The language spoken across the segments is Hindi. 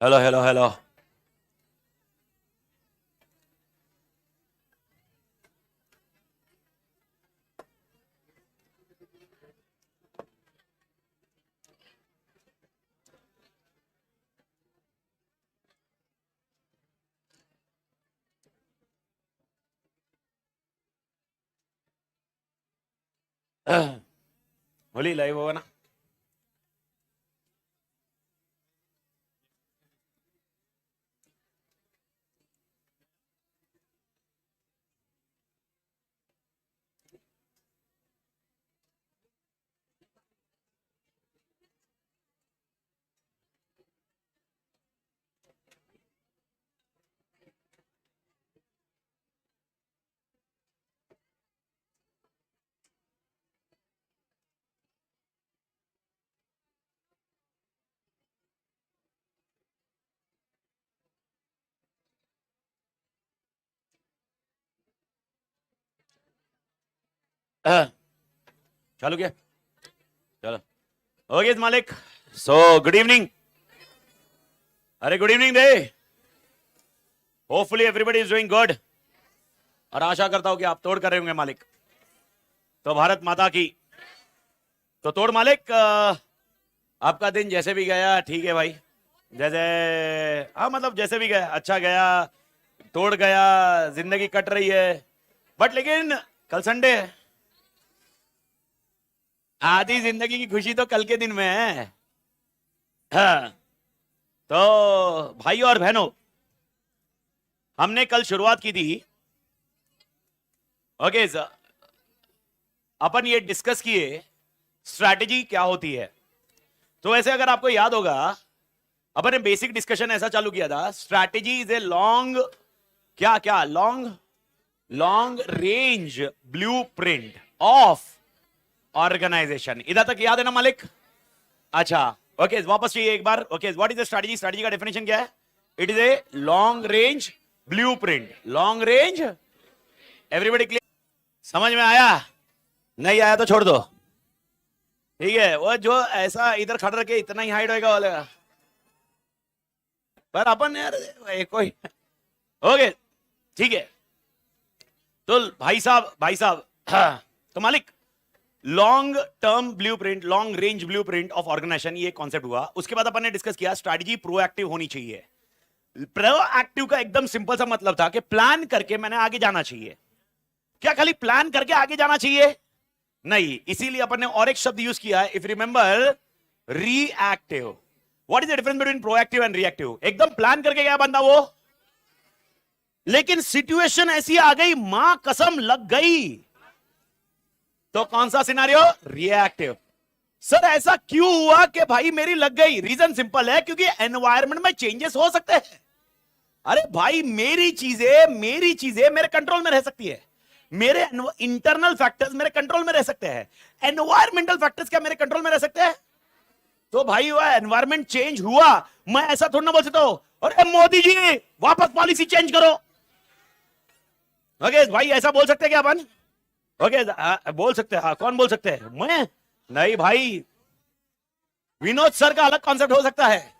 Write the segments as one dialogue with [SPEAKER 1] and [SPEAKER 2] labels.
[SPEAKER 1] Hello hello hello. Holi live होगा ना? चालू किया? चलो। ओके मालिक। So good evening. अरे गुड इवनिंग दे। Hopefully everybody is doing good. और आशा करता हूं कि आप तोड़ कर रहे होंगे मालिक। तो भारत माता की। तो तोड़ मालिक, आपका दिन जैसे भी गया ठीक है भाई। जैसे, हाँ मतलब जैसे भी गया अच्छा गया। तोड़ गया, जिंदगी कट रही है। बट लेकिन कल संडे है। आधी जिंदगी की खुशी तो कल के दिन में है। हाँ। तो भाई और बहनों, हमने कल शुरुआत की थी। ओके सर, अपन ये डिस्कस किए स्ट्रैटेजी क्या होती है। तो वैसे अगर आपको याद होगा, अपन ने बेसिक डिस्कशन ऐसा चालू किया था, स्ट्रैटेजी इज ए लॉन्ग, क्या क्या, long range blueprint of organization. इधर तक याद है ना मालिक? अच्छा ओके, वापस चाहिए एक बार। Okay, what is the strategy? Strategy का डेफिनेशन क्या है? It is a long range blueprint. Long range, everybody clear? समझ में आया? नहीं आया तो छोड़ दो, ठीक है। वो जो ऐसा इधर खड़ रखे इतना ही हाइट होगा वाले, पर अपन यार कोई। ओके ठीक है। तो भाई साहब हाँ, तो मालिक, long term blueprint, long range blueprint of organization, ये कॉन्सेप्ट हुआ। उसके बाद अपन ने डिस्कस किया स्ट्रैटेजी प्रोएक्टिव होनी चाहिए। प्रोएक्टिव का एकदम सिंपल सा मतलब था कि प्लान करके मैंने आगे जाना चाहिए। क्या खाली प्लान करके आगे जाना चाहिए? नहीं, इसीलिए अपन ने और एक शब्द यूज किया है, if remember, reactive. What is the difference between proactive and reactive? एकदम प्लान करके गया बंदा वो, लेकिन सिचुएशन ऐसी आ गई, मां कसम लग गई, तो कौन सा सिनारियो? रिएक्टिव। सर ऐसा क्यों हुआ कि भाई मेरी लग गई? रीजन सिंपल है, क्योंकि एनवायरमेंट में चेंजेस हो सकते हैं। अरे भाई, मेरी चीजें मेरे कंट्रोल में रह सकती है। मेरे इंटरनल फैक्टर्स मेरे कंट्रोल में रह सकते हैं। एनवायरमेंटल फैक्टर्स क्या मेरे कंट्रोल में रह सकते हैं? तो भाई वह एनवायरमेंट चेंज हुआ, मैं ऐसा थोड़ा ना बोल सकता हूं अरे मोदी जी वापस पॉलिसी चेंज करो। ओके भाई, ऐसा बोल सकते हैं क्या अपन? ओके बोल सकते हैं। हाँ, कौन बोल सकते हैं? मैं नहीं भाई, विनोद सर का अलग कॉन्सेप्ट हो सकता है।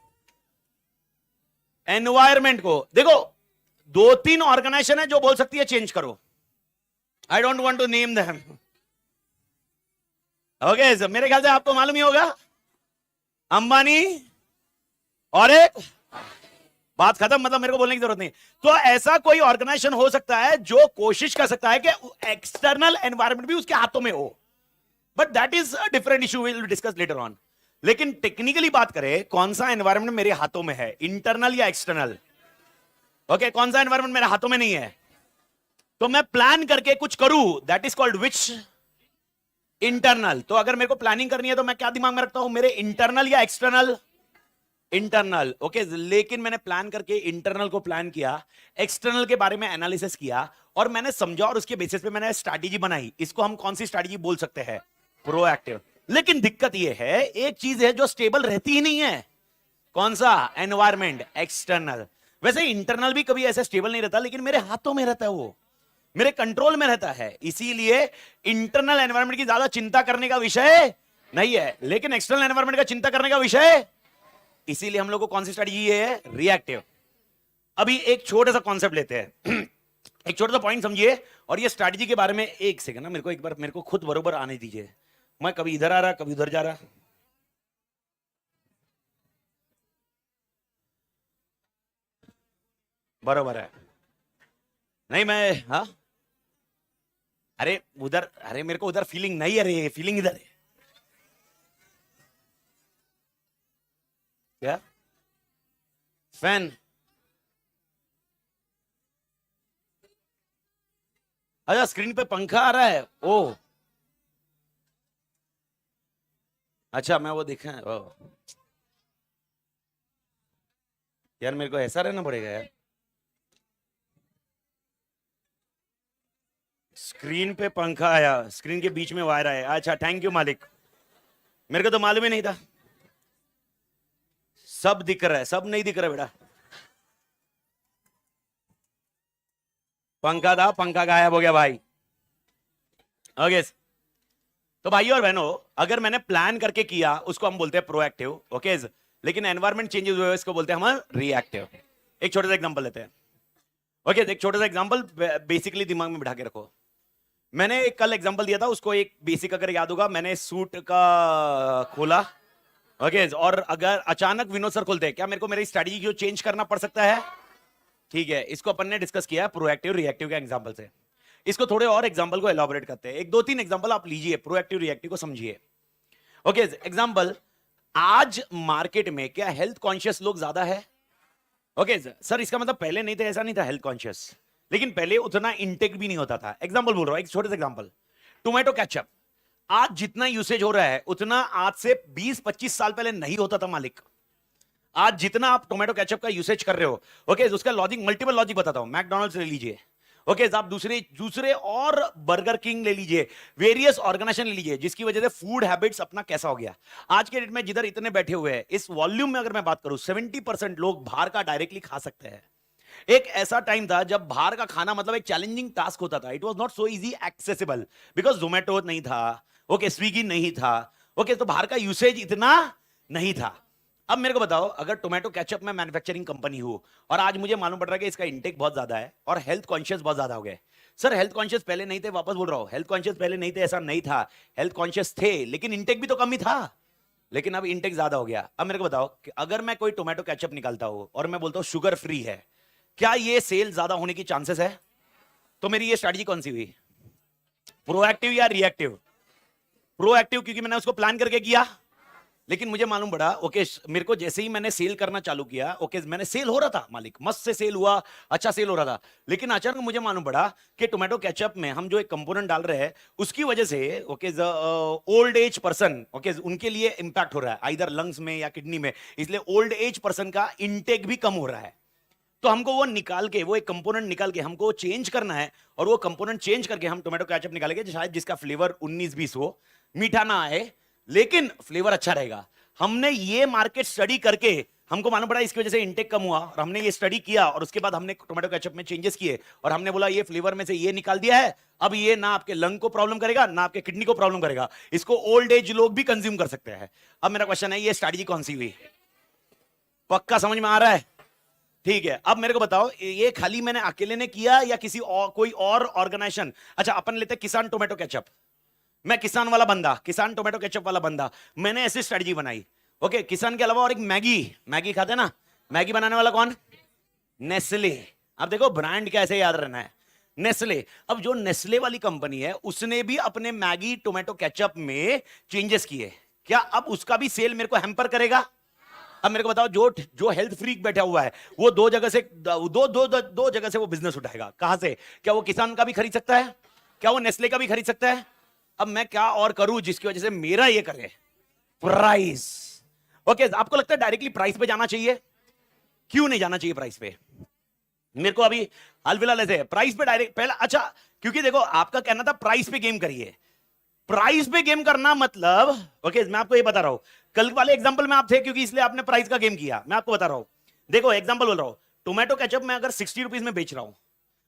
[SPEAKER 1] एनवायरमेंट को देखो, दो तीन ऑर्गेनाइजेशन है जो बोल सकती है चेंज करो। I don't want to name them. Okay, मेरे ख्याल से आपको मालूम ही होगा, अंबानी और एक, बात खत्म, मतलब मेरे को बोलने की जरूरत नहीं। तो ऐसा कोई ऑर्गेनाइजेशन हो सकता है जो कोशिश कर सकता है कि एक्सटर्नल एनवायरमेंट भी उसके हाथों में हो, but that is a different issue, will discuss later on. लेकिन टेक्निकली बात करें, कौन सा एनवायरमेंट मेरे हाथों में है, इंटरनल या एक्सटर्नल? ओके, कौन सा एनवायरमेंट मेरे हाथों में नहीं है, तो मैं प्लान करके कुछ करूं, that is called which? Internal. तो अगर मेरे को प्लानिंग करनी है तो मैं क्या दिमाग में रखता हूं, मेरे इंटरनल या एक्सटर्नल? इंटरनल। ओके, लेकिन मैंने प्लान करके इंटरनल को प्लान किया, एक्सटर्नल के बारे में एनालिसिस किया, और मैंने समझा, और उसके बेसिस पे मैंने स्ट्रैटेजी बनाई। इसको हम कौन सी स्ट्रैटेजी बोल सकते हैं? प्रोएक्टिव। लेकिन दिक्कत यह है, एक चीज है जो स्टेबल रहती ही नहीं है। कौन सा? Environment, external. वैसे इंटरनल भी कभी ऐसे स्टेबल नहीं रहता, लेकिन मेरे हाथों में रहता है, वो मेरे कंट्रोल में रहता है। इसीलिए इंटरनल एनवायरमेंट की ज्यादा चिंता करने का विषय नहीं है, लेकिन एक्सटर्नल एनवायरमेंट का चिंता करने का विषय। इसीलिए हम लोग को कौन सी स्ट्रेटजी है? रिएक्टिव। अभी एक छोटा सा कॉन्सेप्ट लेते हैं एक छोटा सा पॉइंट समझिए, और ये स्ट्रेटजी के बारे में एक सेकंड ना, मेरे को एक बार मेरे को खुद बरोबर आने दीजिए। मैं कभी इधर आ रहा कभी उधर जा रहा। बरोबर है। नहीं मैं, हाँ, अरे उधर, अरे मेरे को उधर फीलिंग नहीं है रे, फीलिंग इधर है। क्या? फैन? अच्छा, स्क्रीन पे पंखा आ रहा है। ओ अच्छा, मैं वो देखा है। ओ यार, मेरे को ऐसा रहना पड़ेगा यार। स्क्रीन पे पंखा आया, स्क्रीन के बीच में वायर आया। अच्छा, थैंक यू मालिक, मेरे को तो मालूम ही नहीं था। सब दिख रहा है, सब नहीं दिख रहा बेटा। पंखा था, पंखा गायब हो गया भाई। ओके, तो भाई और बहनों, अगर मैंने प्लान करके किया उसको हम बोलते हैं प्रोएक्टिव। ओके, लेकिन एनवायरमेंट चेंजेस हुए इसको बोलते हैं हम रिएक्टिव। एक छोटा सा एग्जांपल लेते हैं। ओके, एक छोटा सा एग्जांपल बेसिकली दिमाग में बिठा के रखो। मैंने एक कल एग्जांपल दिया था, उसको एक बेसिक अगर याद होगा, मैंने सूट का खोला। ओके, और अगर अचानक विनोद सर खोलते हैं, क्या मेरे को मेरी स्ट्रेटजी को चेंज करना पड़ सकता है? ठीक है, इसको अपन ने डिस्कस किया प्रोएक्टिव रिएक्टिव के एग्जांपल से। इसको थोड़े और एग्जांपल को एलॉबरेट करते हैं। एक दो तीन एग्जांपल आप लीजिए, प्रोएक्टिव रिएक्टिव को समझिए। ओके, एग्जांपल, आज मार्केट में क्या हेल्थ कॉन्शियस लोग ज्यादा है? ओके सर, इसका मतलब पहले नहीं था, ऐसा नहीं था हेल्थ कॉन्शियस, लेकिन पहले उतना इंटेक भी नहीं होता था। एग्जांपल बोल रहा हूं, एक छोटे से एग्जांपल, टोमेटो केचप। आज जितना यूसेज हो रहा है उतना आज से 20-25 साल पहले नहीं होता था मालिक। आज जितना आप टोमेटो केचप का यूसेज कर रहे हो, ओके, उसका लॉजिक, मल्टीपल लॉजिक बताता हूं। मैकडॉनल्ड्स ले लीजिए, ओके, आप दूसरे दूसरे और बर्गर किंग ले लीजिए, वेरियस ऑर्गेनाइजेशन ले लीजिए, जिसकी वजह से फूड हैबिट्स अपना कैसा हो गया। आज के डेट में जिधर इतने बैठे हुए हैं, इस वॉल्यूम में अगर मैं बात करूं, 70% लोग बाहर का डायरेक्टली खा सकते हैं। एक ऐसा टाइम था जब बाहर का खाना मतलब एक चैलेंजिंग टास्क होता था। It was not so easy accessible, because Zomato नहीं था, ओके, स्विगी नहीं था, ओके, तो बाहर का यूसेज इतना नहीं था। अब मेरे को बताओ, अगर टोमेटो केचप में मैन्युफैक्चरिंग कंपनी हो और आज मुझे मालूम पड़ रहा है कि इसका इंटेक बहुत ज्यादा है और हेल्थ कॉन्शियस बहुत ज्यादा हो गए। सर, हेल्थ कॉन्शियस पहले नहीं थे, वापस बोल रहा हूं, हेल्थ कॉन्शियस पहले नहीं थे ऐसा नहीं था, हेल्थ कॉन्शियस थे, लेकिन इंटेक भी तो कम ही था। लेकिन अब इंटेक ज्यादा हो गया। अब मेरे को बताओ कि अगर मैं कोई टोमेटो केचप निकालता हूं और मैं बोलता हूं शुगर फ्री है, क्या ये सेल ज्यादा होने की चांसेस है? तो मेरी ये स्ट्रेटजी कौन सी हुई? प्रोएक्टिव या रिएक्टिव? प्रोएक्टिव, क्योंकि मैंने उसको प्लान करके किया। लेकिन मुझे मालूम पड़ा, ओके, मेरे को जैसे ही मैंने सेल करना चालू किया, ओके, मैंने सेल हो रहा था मालिक, मस्त से सेल हुआ, अच्छा सेल हो रहा था। लेकिन अचानक मुझे मालूम पड़ा कि टोमेटो केचप में हम जो एक कंपोनेंट डाल रहे हैं उसकी वजह से, okay, old age person, okay, उनके लिए इंपैक्ट हो रहा है, आइदर लंग्स में या किडनी में, इसलिए ओल्ड एज पर्सन का इंटेक भी कम हो रहा है। तो हमको वो निकाल के, वो एक कंपोनेंट निकाल के हमको चेंज करना है, और वो कंपोनेंट चेंज करके हम टोमेटो केचप निकालेंगे शायद जिसका फ्लेवर 19-20 हो, मीठा ना आए, लेकिन फ्लेवर अच्छा रहेगा। हमने ये मार्केट स्टडी करके हमको मालूम पड़ा इसकी वजह से इंटेक कम हुआ, और हमने ये स्टडी किया और उसके बाद हमने टोमेटो केचप में चेंजेस किए, और हमने बोला ये फ्लेवर में से ये निकाल दिया है, अब ये ना आपके लंग को प्रॉब्लम करेगा ना आपके किडनी को प्रॉब्लम करेगा, इसको ओल्ड एज लोग भी कंज्यूम कर सकते हैं। अब मेरा क्वेश्चन है, ये स्ट्रेटजी कौन सी हुई? पक्का समझ में आ रहा है? ठीक है, अब मेरे को बताओ, ये खाली मैंने अकेले ने किया या किसी और, कोई और ऑर्गेनाइजेशन? अच्छा, अपन लेते किसान टोमेटो केचप, मैं किसान वाला बंदा, किसान टोमेटो केचप वाला बंदा, मैंने ऐसी स्ट्रेटजी बनाई। ओके, किसान के अलावा और एक मैगी, मैगी खाते ना, मैगी बनाने वाला कौन? नेस्ले। अब देखो ब्रांड कैसे याद रहना है, नेस्ले। अब जो नेस्ले वाली कंपनी है उसने भी अपने मैगी टोमेटो केचप में चेंजेस किए, क्या अब उसका भी सेल मेरे को हैम्पर करेगा? अब मेरे को बताओ, जो जो हेल्थ फ्रीक बैठा हुआ है वो दो जगह से दो जगह से वो बिजनेस उठाएगा, कहां से? क्या वो किसान का भी खरीद सकता है? क्या वो नेस्ले का भी खरीद सकता है? अब मैं क्या और करूं जिसकी वजह से मेरा ये करे? प्राइस। ओके, आपको लगता है डायरेक्टली प्राइस पे जाना चाहिए? क्यों नहीं जाना चाहिए प्राइस पे? मेरे को अभी हाल फिलहाल ऐसे प्राइस पे डायरेक्ट पहला, अच्छा, क्योंकि देखो आपका कहना था प्राइस पे गेम करिए। प्राइस पे गेम करना मतलब, ओके, मैं आपको ये बता रहा हूं, कल वाले एग्जांपल में आप थे क्योंकि इसलिए आपने प्राइस का गेम किया। मैं आपको बता रहा हूं, देखो एग्जांपल बोल रहा हूं, टोमेटो केचप में अगर 60 रुपीज में बेच रहा हूं,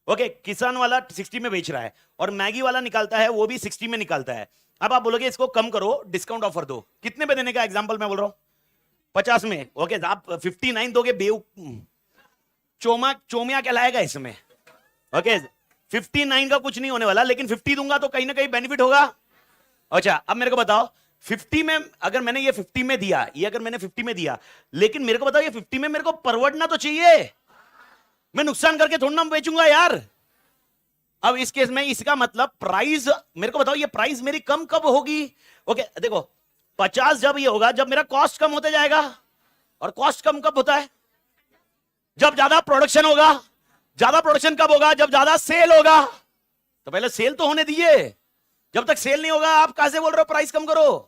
[SPEAKER 1] ओके, किसान वाला 60 में बेच रहा है, और मैगी वाला निकालता है वो भी 60 में निकालता है। अब आप बोलोगे इसको कम करो, डिस्काउंट ऑफर दो, कितने पे देने का एग्जांपल मैं बोल रहा हूं? 50 में। ओके आप 59 दोगे बेव चोमिया कहलाएगा इसमें। ओके 59 का कुछ नहीं होने वाला, लेकिन 50 दूंगा तो कहीं ना कहीं बेनिफिट होगा। अच्छा अब मेरे को बताओ 50 में अगर मैंने ये 50 में दिया, ये अगर मैंने 50 में दिया, लेकिन मेरे को बताओ ये 50 में मेरे को परवड़ना तो चाहिए, मैं नुकसान करके थोड़ा ना बेचूंगा यार। अब इस केस में इसका मतलब प्राइस, मेरे को बताओ ये प्राइस मेरी कम कब होगी। ओके देखो 50 जब ये होगा जब मेरा कॉस्ट कम होते जाएगा, और कॉस्ट कम कब होता है, जब ज्यादा प्रोडक्शन होगा। ज्यादा प्रोडक्शन कब होगा, जब ज्यादा सेल होगा। तो पहले सेल तो होने दीजिए, जब तक सेल नहीं होगा आप कहां से बोल रहे हो प्राइस कम करो।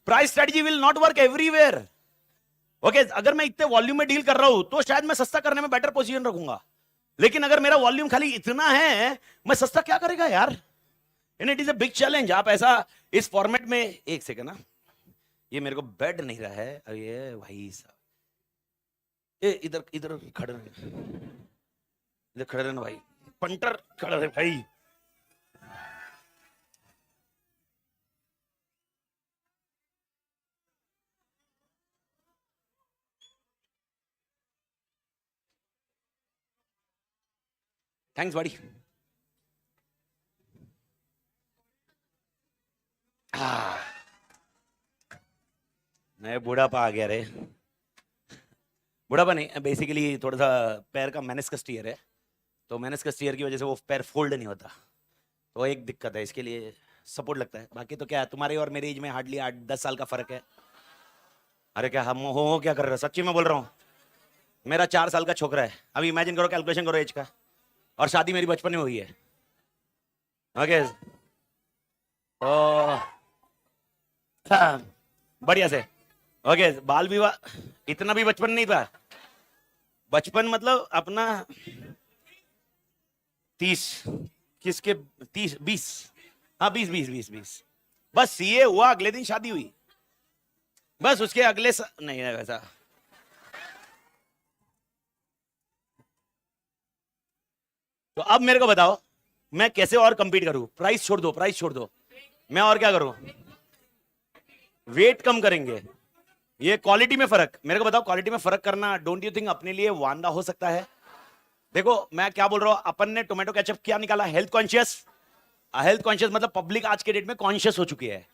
[SPEAKER 1] Price strategy will not work everywhere. Okay अगर मैं इतने वॉल्यूम में डील कर रहा हूं तो शायद मैं सस्ता करने में बेटर पोजीशन रखूंगा, लेकिन अगर मेरा वॉल्यूम खाली इतना है, मैं सस्ता क्या करेगा यार। It is a big challenge. आप ऐसा इस फॉर्मेट में, एक सेकंड ना, ये मेरे को बैठ नहीं रहा है अब, ये भाई साहब इधर इधर खड़े रहना, इधर खड़े रहना भाई, पंटर खड़ा रहे भाई। थैंक्स बड़ी। मैं बुढ़ापा आ गया रे, बुढ़ापा नहीं बेसिकली थोड़ा सा पैर का मेनिस्कस टीयर है, तो मेनिस्कस टीयर की वजह से वो पैर फोल्ड नहीं होता, तो एक दिक्कत है, इसके लिए सपोर्ट लगता है। बाकी तो क्या तुम्हारे और मेरे एज में हार्डली 8-10 साल का फर्क है। अरे क्या हम हो क्या कर रहे हो, सच्ची में बोल रहा हूँ। मेरा 4 साल का छोकरा है, अभी इमेजिन करो, कैलकुलेशन करो एज का, और शादी मेरी बचपन में हुई है। ओके तो बढ़िया से। ओके बाल विवाह इतना भी बचपन नहीं था, बचपन मतलब अपना 30, किसके 30-20, हाँ 20 बस ये हुआ, अगले दिन शादी हुई, बस उसके अगले नहीं है वैसा। तो अब मेरे को बताओ मैं कैसे और कंपीट करूं। प्राइस छोड़ दो, प्राइस छोड़ दो, मैं और क्या करूं, वेट कम करेंगे। ये क्वालिटी में फर्क, मेरे को बताओ क्वालिटी में फर्क करना डोंट यू थिंक अपने लिए वांदा हो सकता है। देखो मैं क्या बोल रहा हूं, अपन ने टोमेटो केचप क्या निकाला, हेल्थ कॉन्शियस। हेल्थ कॉन्शियस मतलब पब्लिक आज के डेट में कॉन्शियस हो चुकी है।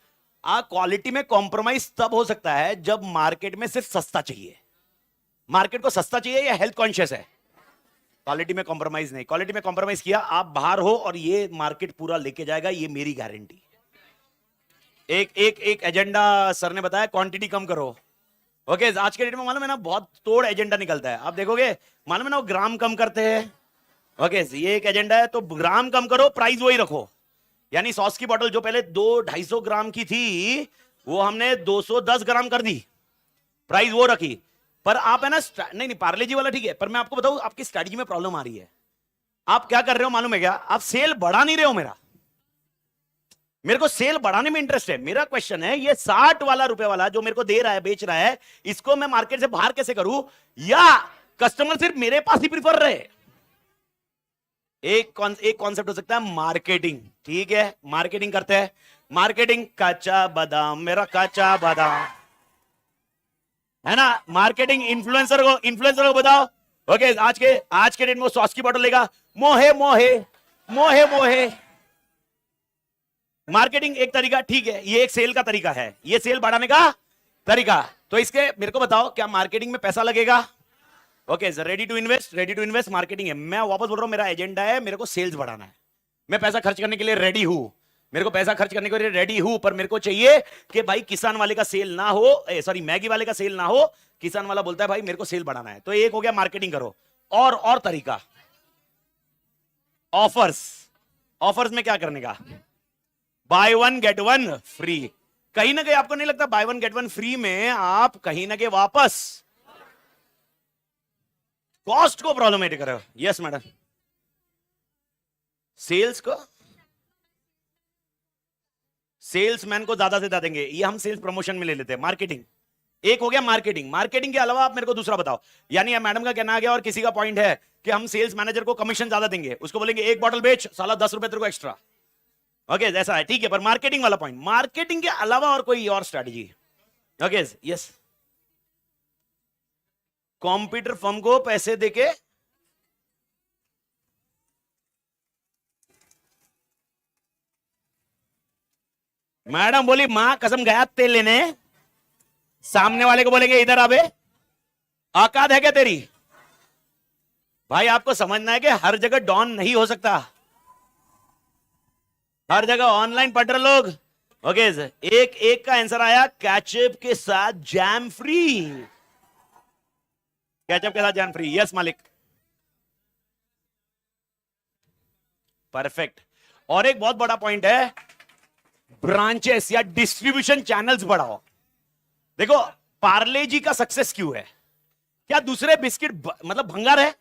[SPEAKER 1] क्वालिटी में कॉम्प्रोमाइज तब हो सकता है जब मार्केट में सिर्फ सस्ता चाहिए। मार्केट को सस्ता चाहिए या हेल्थ कॉन्शियस है, क्वालिटी में कॉम्प्रोमाइज नहीं। क्वालिटी में कॉम्प्रोमाइज किया आप बाहर हो और ये मार्केट पूरा लेके जाएगा, ये मेरी गारंटी। एक एक एक एजेंडा सर ने बताया, क्वांटिटी कम करो। ओके आज के डेट में मालूम है ना बहुत तोड़ एजेंडा निकलता है, आप देखोगे मालूम है ना वो ग्राम कम करते हैं। ओके ये एक एजेंडा है, तो ग्राम कम करो प्राइस वही रखो। यानी सॉस की बोतल जो पहले 200-250 ग्राम की थी वो हमने 210 ग्राम कर दी, प्राइस वो रखी। पर आप है ना नहीं पार्ले जी वाला ठीक है, पर मैं आपको बताऊं आपकी स्ट्रेटजी में प्रॉब्लम आ रही है। आप क्या कर रहे हो मालूम है क्या, आप सेल बढ़ा नहीं रहे हो। मेरे को सेल बढ़ाने में इंटरेस्ट है। मेरा क्वेश्चन है ये 60 वाला रुपए वाला जो मेरे को दे रहा है, बेच रहा है, इसको मैं मार्केट से बाहर कैसे करूं, या कस्टमर सिर्फ मेरे पास ही प्रीफर रहे। एक कॉन्सेप्ट हो सकता है मार्केटिंग, ठीक है मार्केटिंग करते हैं। मार्केटिंग कच्चा बादाम, मेरा कच्चा बादाम है ना। मार्केटिंग इन्फ्लुएंसर को बताओ। ओके आज के डेट में वो सॉस की बोतल लेगा, मोहे मोहे मोहे मोहे। मार्केटिंग एक तरीका, ठीक है ये एक सेल का तरीका है, ये सेल बढ़ाने का तरीका। तो इसके मेरे को बताओ क्या मार्केटिंग में पैसा लगेगा। Okay ready to invest marketing है। मैं वापस बोल रहा हूं मेरा एजेंडा है, मेरे को सेल्स बढ़ाना है। मैं पैसा खर्च करने के लिए रेडी हूं, मेरे को पैसा खर्च करने के लिए रेडी हूं, पर मेरे को चाहिए कि भाई किसान वाले का सेल ना हो, सॉरी मैगी वाले का सेल ना हो। किसान वाला बोलता है भाई मेरे को सेल बढ़ाना है, तो एक हो गया मार्केटिंग करो। और तरीका ऑफर्स में क्या करने का, बाय 1 गेट 1 फ्री। कहीं ना कहीं आपको नहीं लगता बाय 1 गेट 1 फ्री में आप कहीं ना कहीं वापस कॉस्ट को प्रॉब्लमेटिक कर रहे हो। यस मैडम, सेल्समैन को ज्यादा से ज्यादा देंगे, ये हम सेल्स प्रमोशन में ले लेते हैं। मार्केटिंग एक हो गया, मार्केटिंग के अलावा आप मेरे को दूसरा बताओ। यानी मैडम का कहना आ गया और किसी का पॉइंट है कि हम सेल्स मैनेजर को कमीशन ज्यादा देंगे, उसको बोलेंगे एक बॉटल बेच साला 10 रुपए तेरे को एक्स्ट्रा। ओके ऐसा है ठीक है, पर मार्केटिंग वाला पॉइंट, मार्केटिंग के अलावा और कोई और strategy. Okay yes computer firm को पैसे देके मैडम बोली मां कसम गया तेल लेने, सामने वाले को बोलेंगे इधर आबे, औकात है क्या तेरी? भाई आपको समझना है कि हर जगह डॉन नहीं हो सकता, हर जगह ऑनलाइन पढ़ रहे लोग। ओके एक एक का आंसर आया, कैचअप के साथ जैम फ्री, कैचअप के साथ जैम फ्री। यस मालिक, परफेक्ट। और एक बहुत बड़ा पॉइंट है, ब्रांचेस या डिस्ट्रीब्यूशन चैनल्स बढ़ाओ। देखो पार्ले जी का सक्सेस क्यों है? क्या दूसरे बिस्किट मतलब भंगार है?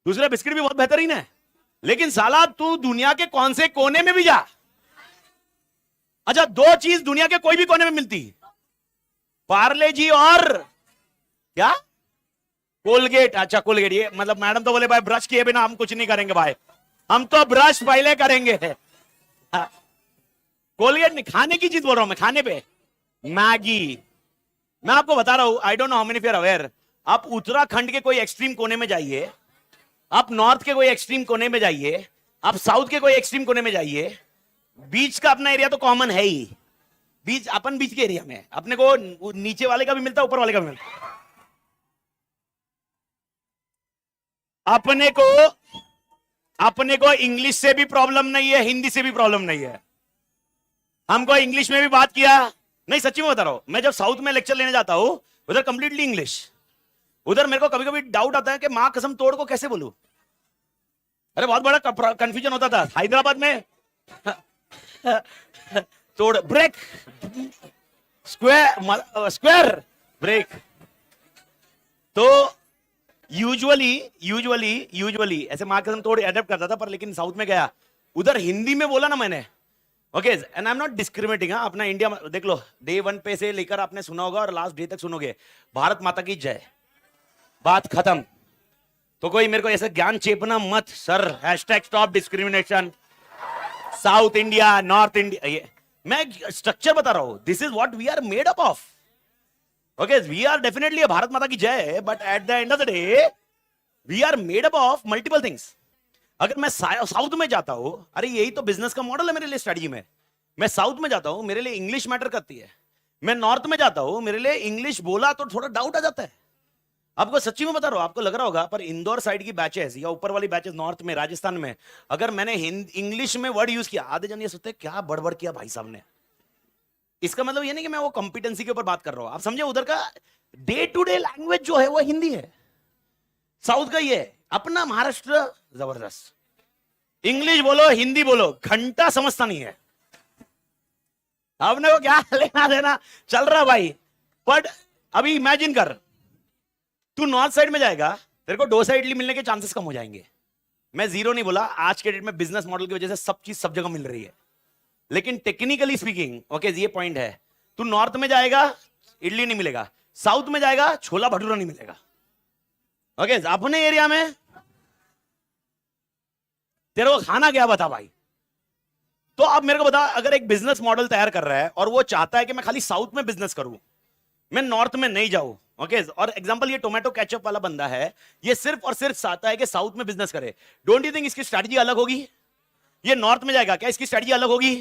[SPEAKER 1] दूसरे बिस्किट भी बहुत बेहतरीन है, लेकिन साला तू दुनिया के कौन से कोने में भी जा, अच्छा दो चीज दुनिया के कोई भी कोने में मिलती, पार्ले जी और क्या, कोलगेट। अच्छा कोलगेट, ये मतलब मैडम तो बोले भाई ब्रश किए बिना हम कुछ नहीं करेंगे भाई, हम तो ब्रश पहले करेंगे। कोलगेट नहीं, खाने की चीज बोल रहा हूं मैं, खाने पे मैगी। मैं आपको बता रहा हूं, I don't know how many of you are aware, आप उत्तराखंड के कोई एक्सट्रीम कोने में जाइए, आप नॉर्थ के कोई एक्सट्रीम कोने में जाइए, आप साउथ के कोई एक्सट्रीम कोने में जाइए, बीच का अपना एरिया तो कॉमन है ही, बीच अपन बीच के एरिया में अपने को नीचे वाले का भी मिलता है ऊपर वाले का भी मिलता है। अपने को इंग्लिश से भी प्रॉब्लम नहीं है, हिंदी से भी प्रॉब्लम नहीं है, हमको इंग्लिश में भी बात किया नहीं, सच्ची में बता रहा हूं, मैं जब साउथ में लेक्चर लेने जाता हूं उधर कंप्लीटली इंग्लिश, उधर मेरे को कभी कभी डाउट आता है कि मां कसम तोड़ को कैसे बोलूं। अरे बहुत बड़ा कंफ्यूजन होता था हैदराबाद में, तोड़ ब्रेक, स्क्वायर ब्रेक। तो यूजुअली ऐसे मां कसम तोड़ अडेप्ट करता था, पर लेकिन साउथ में गया उधर हिंदी में बोला ना मैंने, okay and I am not discriminating, अपना इंडिया देख लो, डे 1 पे से लेकर आपने सुना होगा और लास्ट डे तक सुनोगे, भारत माता की जय, बात खत्म। तो कोई मेरे को ऐसा ज्ञान चेपना मत sir, hashtag stop discrimination, South India North India, ये मैं स्ट्रक्चर बता रहा हूं, this is what we are made up of. Okay we are definitely Bharat माता की जय, but at the end of the day we are made up of multiple things. अगर मैं साउथ में जाता हूं, अरे यही तो बिजनेस का मॉडल है मेरे लिए स्ट्रेटजी में, मैं साउथ में जाता हूं मेरे लिए इंग्लिश मैटर करती है, मैं नॉर्थ में जाता हूं मेरे लिए इंग्लिश बोला तो थोड़ा डाउट आ जाता है। आपको सच्ची में बता रहा हूं, आपको लग रहा होगा, पर इंदौर साइड की बैचेस या ऊपर वाली बैचेस नॉर्थ में राजस्थान में, अगर मैंने इंग्लिश में वर्ड यूज किया, आधे जन ये सोचते हैं क्या बड़बड़ किया भाई साहब ने। इसका मतलब ये नहीं कि मैं वो कॉम्पिटेंसी के ऊपर बात कर रहा हूं, आप समझे, उधर का डे टू डे लैंग्वेज जो है वो हिंदी है, साउथ का ये अपना महाराष्ट्र जबरदस्त, इंग्लिश बोलो हिंदी बोलो घंटा समझता नहीं है, आपने को क्या लेना देना चल रहा भाई। बट अभी इमेजिन कर, तू नॉर्थ साइड में जाएगा, तेरे को डोसा इडली मिलने के चांसेस कम हो जाएंगे। मैं जीरो नहीं बोला, आज के डेट में बिजनेस मॉडल की वजह से सब चीज सब जगह मिल रही है, लेकिन टेक्निकली स्पीकिंग ओके ये पॉइंट है, तू नॉर्थ में जाएगा इडली नहीं मिलेगा, साउथ में जाएगा छोला भटूरा नहीं मिलेगा। ओके अपने एरिया में तेरे को खाना क्या बता भाई। तो अब मेरे को बता, अगर एक बिजनेस मॉडल तैयार कर रहा है और वो चाहता है कि मैं खाली साउथ में बिजनेस करूं, मैं नॉर्थ में नहीं जाऊं, ओके और एग्जांपल ये टोमेटो केचप वाला बंदा है, ये सिर्फ और सिर्फ चाहता है कि साउथ में बिजनेस करे, डोंट यू थिंक इसकी स्ट्रेटजी अलग होगी? ये नॉर्थ में जाएगा, क्या इसकी स्ट्रेटजी अलग होगी?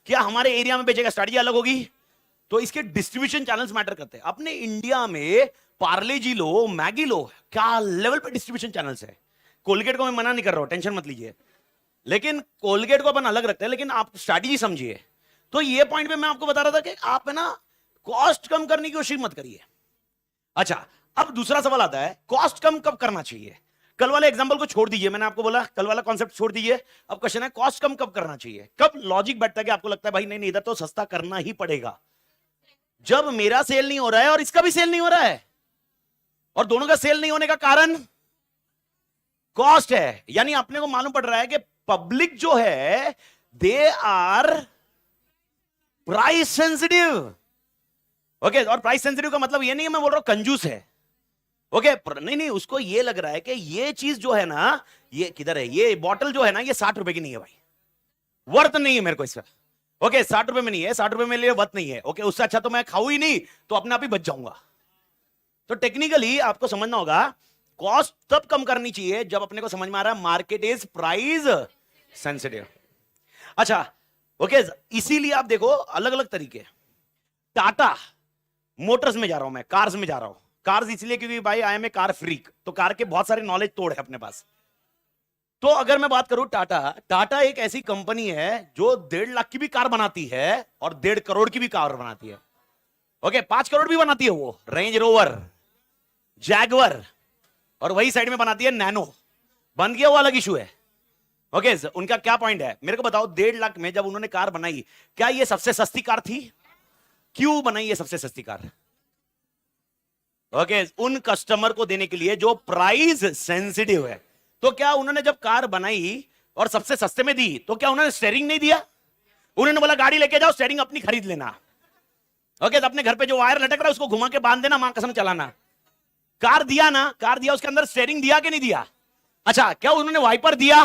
[SPEAKER 1] क्या हमारे एरिया में बेचेगा, स्ट्रेटजी अलग होगी? तो इसके डिस्ट्रीब्यूशन चैनल्स मैटर करते हैं। अपने इंडिया में पार्ले जी लो, मैगी लो, क्या लेवल पे डिस्ट्रीब्यूशन चैनल्स है। कोलगेट को मैं मना नहीं कर रहा हूं, टेंशन मत लीजिए, लेकिन कोलगेट को अपन अलग रखते हैं, लेकिन आप स्ट्रैटेजी समझिए। तो ये पॉइंट पे मैं आपको बता रहा था कि आप है ना कॉस्ट कम करने की कोशिश मत करिए। अच्छा अब दूसरा सवाल आता है, कॉस्ट कम कब करना चाहिए? कल वाले एग्जांपल को छोड़ दीजिए, मैंने आपको बोला कल वाला कॉन्सेप्ट छोड़ दीजिए, अब क्वेश्चन है कॉस्ट कम कब करना चाहिए, कब लॉजिक बैठता है कि आपको लगता है भाई नहीं नहीं इधर तो सस्ता करना ही पड़ेगा। जब मेरा सेल नहीं हो रहा है और इसका भी सेल नहीं हो रहा है, और दोनों का सेल नहीं होने का कारण कॉस्ट है, यानी अपने को मालूम पड़ रहा है कि पब्लिक जो है they are price sensitive. Okay और प्राइस सेंसिटिव का मतलब ये नहीं है मैं बोल रहा हूं कंजूस है, ओके नहीं नहीं, उसको ये लग रहा है कि ये चीज जो है ना, ये किधर है, ये बॉटल जो है ना ये 60 रुपए की नहीं है भाई, वर्थ नहीं है मेरे को इसका। ओके 60 रुपए में नहीं है, 60 रुपए में लिए वर्थ नहीं है, ओके उससे अच्छा तो मैं खाऊं ही नहीं, तो अपने आप ही बच जाऊंगा। तो टेक्निकली आपको समझना होगा कॉस्ट तब कम करनी चाहिए जब अपने को समझ में आ रहा है मार्केट इज प्राइस सेंसिटिव। अच्छा ओके, इसीलिए आप देखो अलग अलग तरीके। टाटा मोटर्स में जा रहा हूं मैं, कार्स में जा रहा हूं। कार्स इसलिए क्योंकि भाई I am a car freak, तो कार के बहुत सारे नॉलेज तोड़ है अपने पास। तो अगर मैं बात करूं टाटा, टाटा एक ऐसी कंपनी है जो 1.5 लाख की भी कार बनाती है और 1.5 करोड़ की भी कार बनाती है। ओके, 5 करोड़ भी बनाती है वो, रेंज रोवर, जैगवर, और वही साइड में बनाती है नैनो। बंद किया वो अलग इशू है। ओके, उनका क्या पॉइंट है मेरे को बताओ। 1.5 लाख में जब उन्होंने कार बनाई, क्या ये सबसे सस्ती कार थी? क्यों बनाई ये सबसे सस्ती कार? ओके, उन कस्टमर को देने के लिए जो प्राइस सेंसिटिव है। तो क्या उन्होंने जब कार बनाई और सबसे सस्ते में दी, तो क्या उन्होंने स्टेयरिंग नहीं दिया? उन्होंने बोला गाड़ी लेके जाओ, स्टेयरिंग अपनी खरीद लेना। ओके, तो अपने घर पे जो वायर लटक रहा है उसको घुमा के बांध देना, मां कसम चलाना। कार दिया ना, कार दिया, उसके अंदर स्टेयरिंग दिया कि नहीं दिया? अच्छा, क्या उन्होंने वाइपर दिया?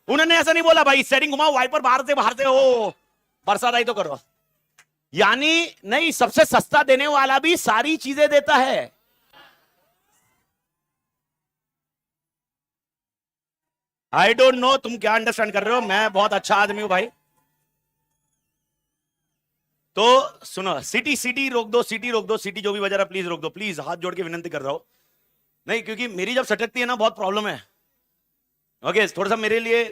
[SPEAKER 1] उन्होंने ऐसा नहीं बोला भाई स्टेयरिंग घुमाओ, वाइपर बाहर से हो, बरसात आई तो करो। यानी नहीं, सबसे सस्ता देने वाला भी सारी चीजें देता है। आई डोंट नो तुम क्या अंडरस्टैंड कर रहे हो, मैं बहुत अच्छा आदमी हूं भाई। तो सुनो, सिटी सिटी रोक दो, सिटी रोक दो, सिटी जो भी बजा रहा प्लीज रोक दो, प्लीज हाथ जोड़ के विनंती कर रहा हूं। नहीं, क्योंकि मेरी जब सटकती है ना बहुत प्रॉब्लम है। ओके, थोड़ा सा मेरे लिए,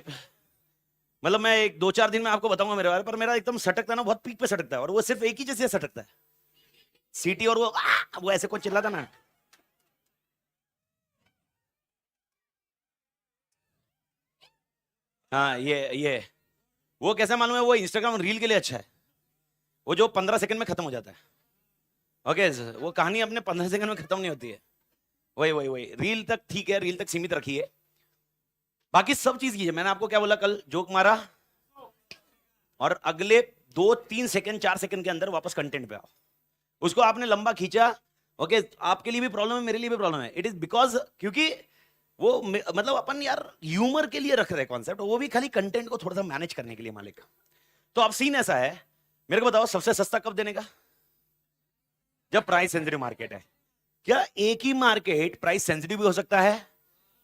[SPEAKER 1] मतलब मैं एक 2-4 दिन में आपको बताऊंगा मेरे बारे, पर मेरा एकदम सटकता है ना, बहुत पीक पे सटकता है, और वो सिर्फ एक ही जैसे सटकता है सीटी, और वो ऐसे कौन चिल्लाता ना। हाँ, ये वो कैसा मालूम है, वो इंस्टाग्राम रील के लिए अच्छा है, वो जो 15 सेकंड में खत्म हो जाता है। ओके, वो कहानी अपने 15 सेकंड में खत्म नहीं होती है। वही वही वही रील तक ठीक है, रील तक सीमित रखिए, बाकी सब चीज कीजिए। मैंने आपको क्या बोला, कल जोक मारा और अगले 2-3 सेकंड 4 सेकंड के अंदर वापस कंटेंट पे आओ। उसको आपने लंबा खींचा, ओके, आपके लिए भी प्रॉब्लम है, मेरे लिए भी प्रॉब्लम है। इट इज बिकॉज क्योंकि वो मतलब अपन यार ह्यूमर के लिए रख रहे कॉन्सेप्ट, वो भी खाली कंटेंट को थोड़ा सा मैनेज करने के लिए मालिक। तो अब सीन ऐसा है, मेरे को बताओ सबसे सस्ता कब देने का? जब प्राइस सेंसिटिव मार्केट है। क्या एक ही मार्केट प्राइस सेंसिटिव भी हो सकता है?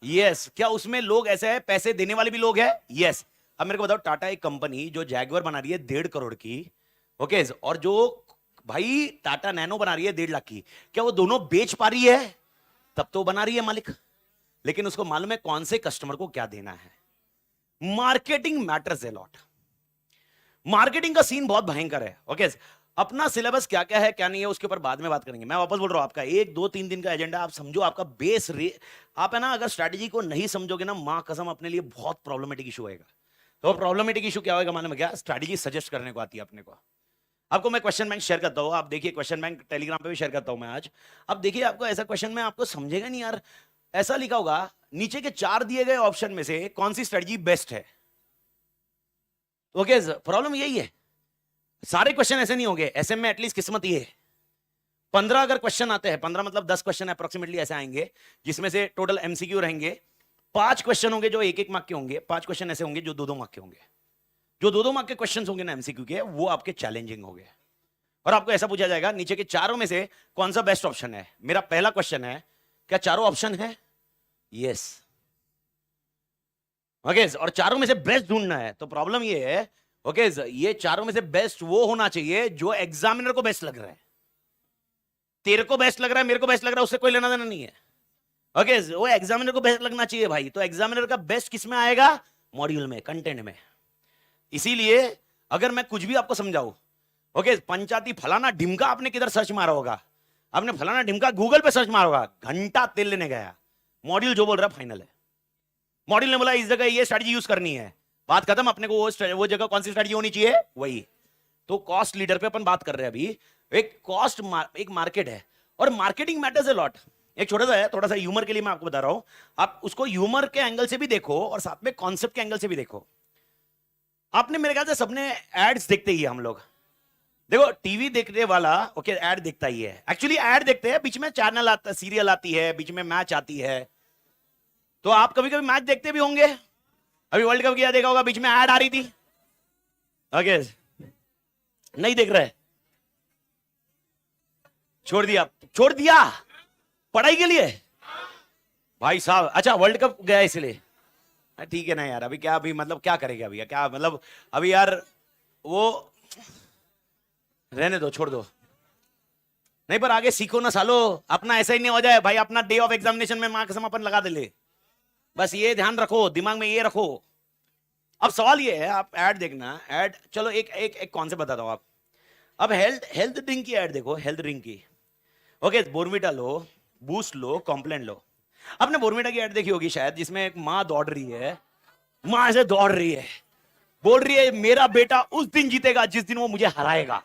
[SPEAKER 1] यस। क्या उसमें लोग ऐसे हैं, पैसे देने वाले भी लोग हैं? यस। अब मेरे को बताओ, टाटा एक कंपनी जो जैगवर बना रही है 1.5 करोड़ की, ओके, और जो भाई टाटा नैनो बना रही है 1.5 लाख की, क्या वो दोनों बेच पा रही है? तब तो बना रही है मालिक, लेकिन उसको मालूम है कौन से कस्टमर को क्या देना है। Marketing matters a lot. Marketing का सीन बहुत भयंकर है। ओके, अपना सिलेबस क्या क्या है क्या नहीं है उसके ऊपर बाद में बात करेंगे। मैं वापस बोल रहा हूं, आपका 1-2-3 दिन का एजेंडा आप समझो, आपका बेस आप है ना, अगर स्ट्रैटेजी को नहीं समझोगे ना, मां कसम अपने लिए बहुत प्रॉब्लमेटिक इशू होगा। तो प्रॉब्लमेटिक इशू क्या होगा मालूम है क्या? स्ट्रैटेजी सजेस्ट करने को आती है अपने को। आपको मैं क्वेश्चन बैंक शेयर करता हूं, आप देखिए, क्वेश्चन बैंक टेलीग्राम पे भी शेयर करता हूं मैं आज। अब देखिए, आपको ऐसा क्वेश्चन में आपको समझेगा नहीं यार, ऐसा लिखा होगा नीचे के 4 दिए गए ऑप्शन में से कौन सी स्ट्रेटजी बेस्ट है। ओके, प्रॉब्लम यही है, सारे क्वेश्चन ऐसे नहीं होंगे, ऐसे में एटलीस्ट किस्मत ये है। 15 अगर क्वेश्चन आते हैं, 15 मतलब 10 क्वेश्चन अप्रोक्सीमेटली ऐसे आएंगे, जिसमें से टोटल एमसीक्यू रहेंगे 5 क्वेश्चन होंगे जो 1-1 मार्क के होंगे, 5 क्वेश्चन ऐसे होंगे जो 2-2 मार्क के होंगे। जो 2-2 मार्क के क्वेश्चन होंगे ना एमसीक्यू के, वो आपके चैलेंजिंग होंगे, और आपको ऐसा पूछा जाएगा नीचे के चारों में से कौन सा बेस्ट ऑप्शन है। मेरा पहला क्वेश्चन है, क्या चारों ऑप्शन है? यस। ओके, और चारों में से बेस्ट ढूंढना है। तो प्रॉब्लम ये है, ओके, ये चारों में से बेस्ट वो होना चाहिए जो एग्जामिनर को बेस्ट लग रहा है। तेरे को बेस्ट लग रहा है, मेरे को बेस्ट लग रहा है, उससे कोई लेना देना नहीं है। ओके, वो एग्जामिनर को बेस्ट लगना चाहिए भाई। तो एग्जामिनर का बेस्ट किस में आएगा? मॉड्यूल में, कंटेंट में। इसीलिए अगर मैं कुछ भी आपको समझाऊं, ओके, पंचायती फलाना ढिमका आपने किधर सर्च मारा होगा, आपने फलाना ढिमका गूगल पे सर्च मारा होगा, घंटा तेल लेने गया, मॉड्यूल जो बोल रहा फाइनल है। मॉड्यूल ने बोला इस जगह ये स्ट्रेटजी यूज करनी है, बात खत्म। अपने को वो जगह कौन सी स्ट्रेटजी होनी चाहिए, वही। तो कॉस्ट लीडर पे अपन बात कर रहे हैं अभी। एक कॉस्ट एक मार्केट है, और मार्केटिंग मैटर्स ए लॉट। एक छोटा सा है, थोड़ा सा ह्यूमर के लिए मैं आपको बता रहा हूं, आप उसको ह्यूमर के एंगल से भी देखो और साथ में कॉन्सेप्ट के एंगल से भी देखो। आपने मेरे ख्याल से सबने एड्स देखते ही है हम लोग। देखो, टीवी देखने वाला ओके ऐड देखता ही है, एक्चुअली ऐड देखते हैं, बीच में चैनल आता है, सीरियल आती है, बीच में मैच आती है। तो आप कभी कभी मैच देखते भी होंगे, अभी वर्ल्ड कप किया देखा होगा, बीच में ऐड आ रही थी। ओके, नहीं देख रहे, छोड़ दिया, छोड़ दिया। पढ़ाई के लिए भाई साहब। अच्छा वर्ल्ड कप गया इसलिए, ठीक है ना यार। अभी क्या, अभी मतलब क्या करेगा अभी, क्या मतलब अभी यार, वो रहने दो, छोड़ दो। नहीं पर आगे सीखो ना सालो, अपना ऐसा ही नहीं हो जाए भाई, अपना डे ऑफ एग्जामिनेशन में मार्क्स हम अपन लगा दे ले। बस ये ध्यान रखो, दिमाग में ये रखो। अब सवाल ये है, आप ऐड देखना, ऐड चलो एक एक एक कॉन्सेप्ट बताता हूं आप। अब हेल्थ हेल्थ ड्रिंक की ऐड देखो, हेल्थ ड्रिंक की। ओके, बोर्नविटा लो, बूस्ट लो, कॉम्प्लेन लो। आपने बोर्नविटा की ऐड देखी होगी शायद, जिसमें एक माँ दौड़ रही है, माँ ऐसे दौड़ रही है, बोल रही है मेरा बेटा उस दिन जीतेगा जिस दिन वो मुझे हराएगा।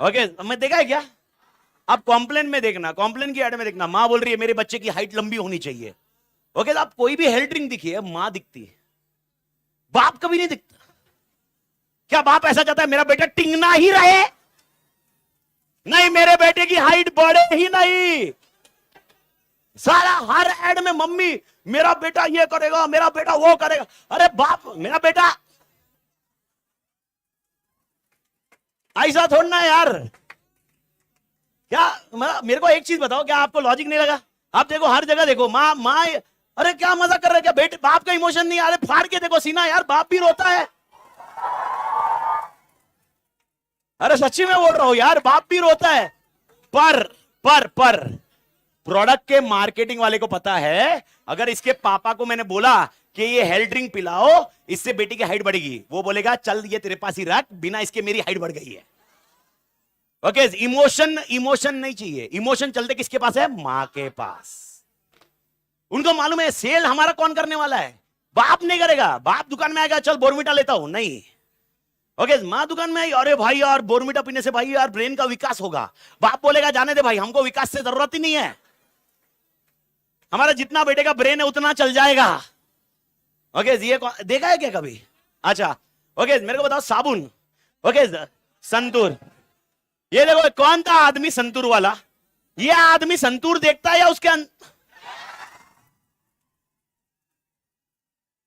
[SPEAKER 1] ओके, मैं देखा है क्या? आप कॉम्प्लेन में देखना, कॉम्प्लेन की ऐड में देखना, माँ बोल रही है मेरे बच्चे की हाइट लंबी होनी चाहिए। ओके, आप कोई भी हेल्थ ड्रिंक दिखी है, माँ दिखती है, बाप कभी नहीं दिखता। क्या बाप ऐसा चाहता है मेरा बेटा टिंगना ही रहे? नहीं, मेरे बेटे की हाइट बढ़े ही नहीं। सारा हर एड में मम्मी मेरा बेटा ये करेगा, मेरा बेटा वो करेगा। अरे बाप, मेरा बेटा ऐसा थोड़ा ना यार। क्या मेरे को एक चीज बताओ, क्या आपको लॉजिक नहीं लगा? आप देखो हर जगह देखो माँ माँ, अरे क्या मजा कर रहे हैं क्या? बेटे बाप का इमोशन नहीं, अरे फाड़ के देखो सीना यार, बाप भी रोता है। अरे सच्ची में बोल रहा हूं यार, बाप भी रोता है। पर प्रोडक्ट के मार्केटिंग वाले को पता है, अगर इसके पापा को मैंने बोला कि ये हेल्थ ड्रिंक पिलाओ, इससे बेटी की हाइट बढ़ेगी, वो बोलेगा चल ये तेरे पास ही रख, बिना इसके मेरी हाइट बढ़ गई है। ओके, इमोशन नहीं चाहिए। इमोशन चलते किसके पास है? मां के पास। उनको मालूम है सेल हमारा कौन करने वाला है, बाप नहीं करेगा। बाप दुकान में आएगा चल बोर्नविटा लेता हूं, नहीं। ओके, मां दुकान में आई, अरे भाई यार बोर्नविटा पीने से भाई यार ब्रेन का विकास होगा। बाप बोलेगा जाने दे भाई, हमको विकास से जरूरत ही नहीं है, हमारा जितना बेटे का ब्रेन है उतना चल जाएगा। ओके, ये देखा है क्या कभी? अच्छा ओके, मेरे को बताओ साबुन। ओके, संतूर। ये देखो कौन था आदमी संतूर वाला? ये आदमी संतूर देखता है या उसके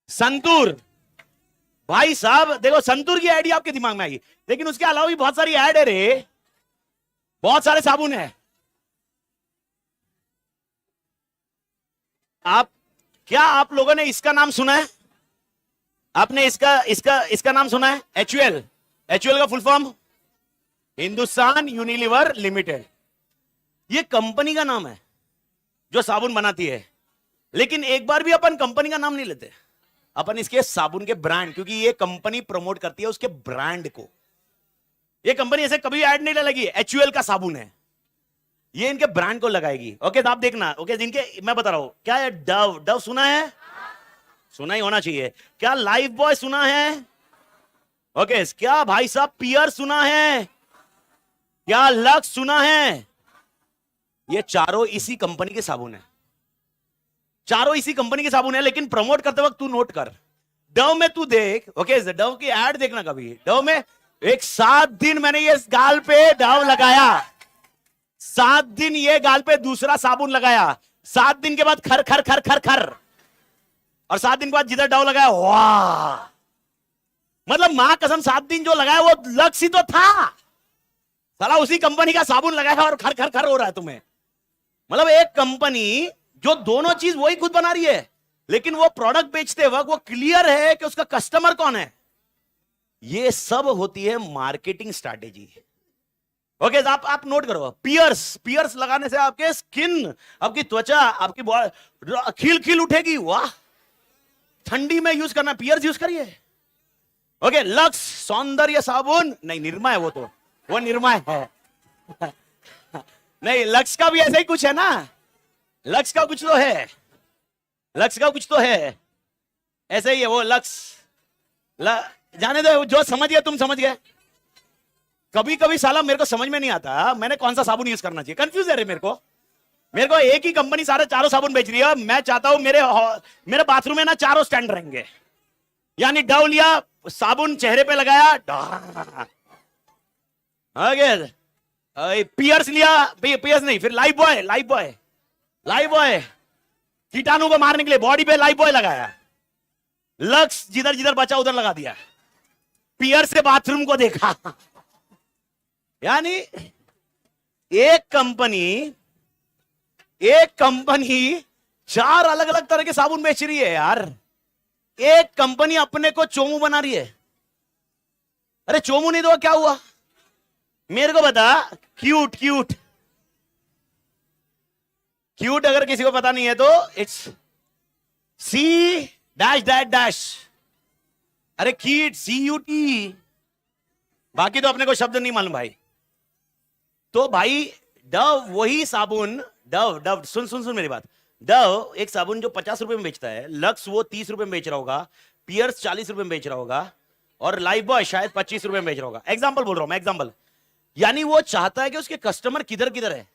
[SPEAKER 1] संतूर? भाई साहब देखो, संतूर की ऐड आपके दिमाग में आई, लेकिन उसके अलावा भी बहुत सारी ऐड है रे, बहुत सारे साबुन है। आप लोगों ने इसका नाम सुना है? आपने इसका इसका इसका नाम सुना है? एचयूएल। एचयूएल का full form Hindustan Unilever limited. ये कंपनी का नाम है जो साबुन बनाती है, लेकिन एक बार भी अपन कंपनी का नाम नहीं लेते, अपन इसके साबुन के ब्रांड, क्योंकि ये कंपनी प्रमोट करती है उसके ब्रांड को। ये कंपनी ऐसे कभी ऐड नहीं लगी एचयूएल का साबुन है, ये इनके ब्रांड को लगाएगी। ओके, तो आप देखना। ओके, इनके मैं बता रहा हूं क्या है। डव, डव सुना है? सुना ही होना चाहिए। क्या लाइफ बॉय सुना है? ओके, क्या भाई साहब पियर सुना है? क्या लक्स सुना है? ये चारों इसी कंपनी के साबुन है, चारों इसी कंपनी के साबुन है। लेकिन प्रमोट करते वक्त तू नोट कर, डव में तू देख। ओके, डव की ऐड देखना कभी। डव में एक 7 दिन मैंने ये गाल पे डव लगाया, 7 दिन ये गाल पे दूसरा साबुन लगाया, 7 दिन के बाद खर खर खर खर खर, और 7 दिन के बाद जिधर डव लगाया वाह, मतलब मां कसम 7 दिन जो लगाया वो लक्स ही तो था साला, उसी कंपनी का साबुन लगाया और खर खर खर हो रहा है तुम्हें। मतलब एक कंपनी जो दोनों चीज वही खुद बना रही है, लेकिन वो प्रोडक्ट बेचते वक्त वो क्लियर है कि उसका कस्टमर कौन है। ये सब होती है मार्केटिंग स्ट्रैटेजी। ओके, तो आप नोट करो, पियर्स लगाने से आपके स्किन, आपकी त्वचा, आपकी खिल खिल उठेगी। वाह, ठंडी में यूज करना, पियर्स यूज करिए। ओके, लक्स सौंदर्य साबुन, नहीं निरमा है वो निरमा है नहीं, लक्स का भी ऐसा ही कुछ है ना, लक्स का कुछ तो है, लक्स का कुछ तो है, ऐसे ही है वो लक्स। जाने दो, जो समझ गए तुम समझ गए। कभी कभी साला मेरे को समझ में नहीं आता मैंने कौन सा साबुन यूज करना चाहिए, कंफ्यूज है रे मेरे को एक ही कंपनी सारे चारों साबुन बेच रही है। मैं चाहता हूं मेरे बाथरूम में ना चारों स्टैंड रहेंगे, यानी डव लिया, साबुन चेहरे पे लगाया, पियर्स लिया, पियर्स नहीं, फिर लाइफ बॉय कीटाणु को मारने के लिए बॉडी पे लाइफ बॉय लगाया, लक्स जिधर जिधर बचा उधर लगा दिया, पियर से बाथरूम को देखा। यानी एक कंपनी एक कंपनी 4 अलग अलग तरह के साबुन बेच रही है यार। एक कंपनी अपने को चोमू बना रही है। अरे चोमू नहीं तो क्या हुआ, मेरे को बता। क्यूट क्यूट क्यूट अगर किसी को पता नहीं है तो it's C dash dash dash. अरे क्यूट CUT। बाकी तो अपने को शब्द नहीं मालूम भाई। तो भाई डव वही साबुन, डव डव सुन सुन सुन मेरी बात। डव एक साबुन जो 50 रुपए में बेचता है, लक्स वो 30 रुपए में बेच रहा होगा, पियर्स 40 रुपए में बेच रहा होगा, और लाइफ बॉय शायद 25 रुपए में बेच रहा होगा। एग्जाम्पल बोल रहा हूं मैं, एग्जाम्पल। यानी वो चाहता है कि उसके कस्टमर किधर किधर है।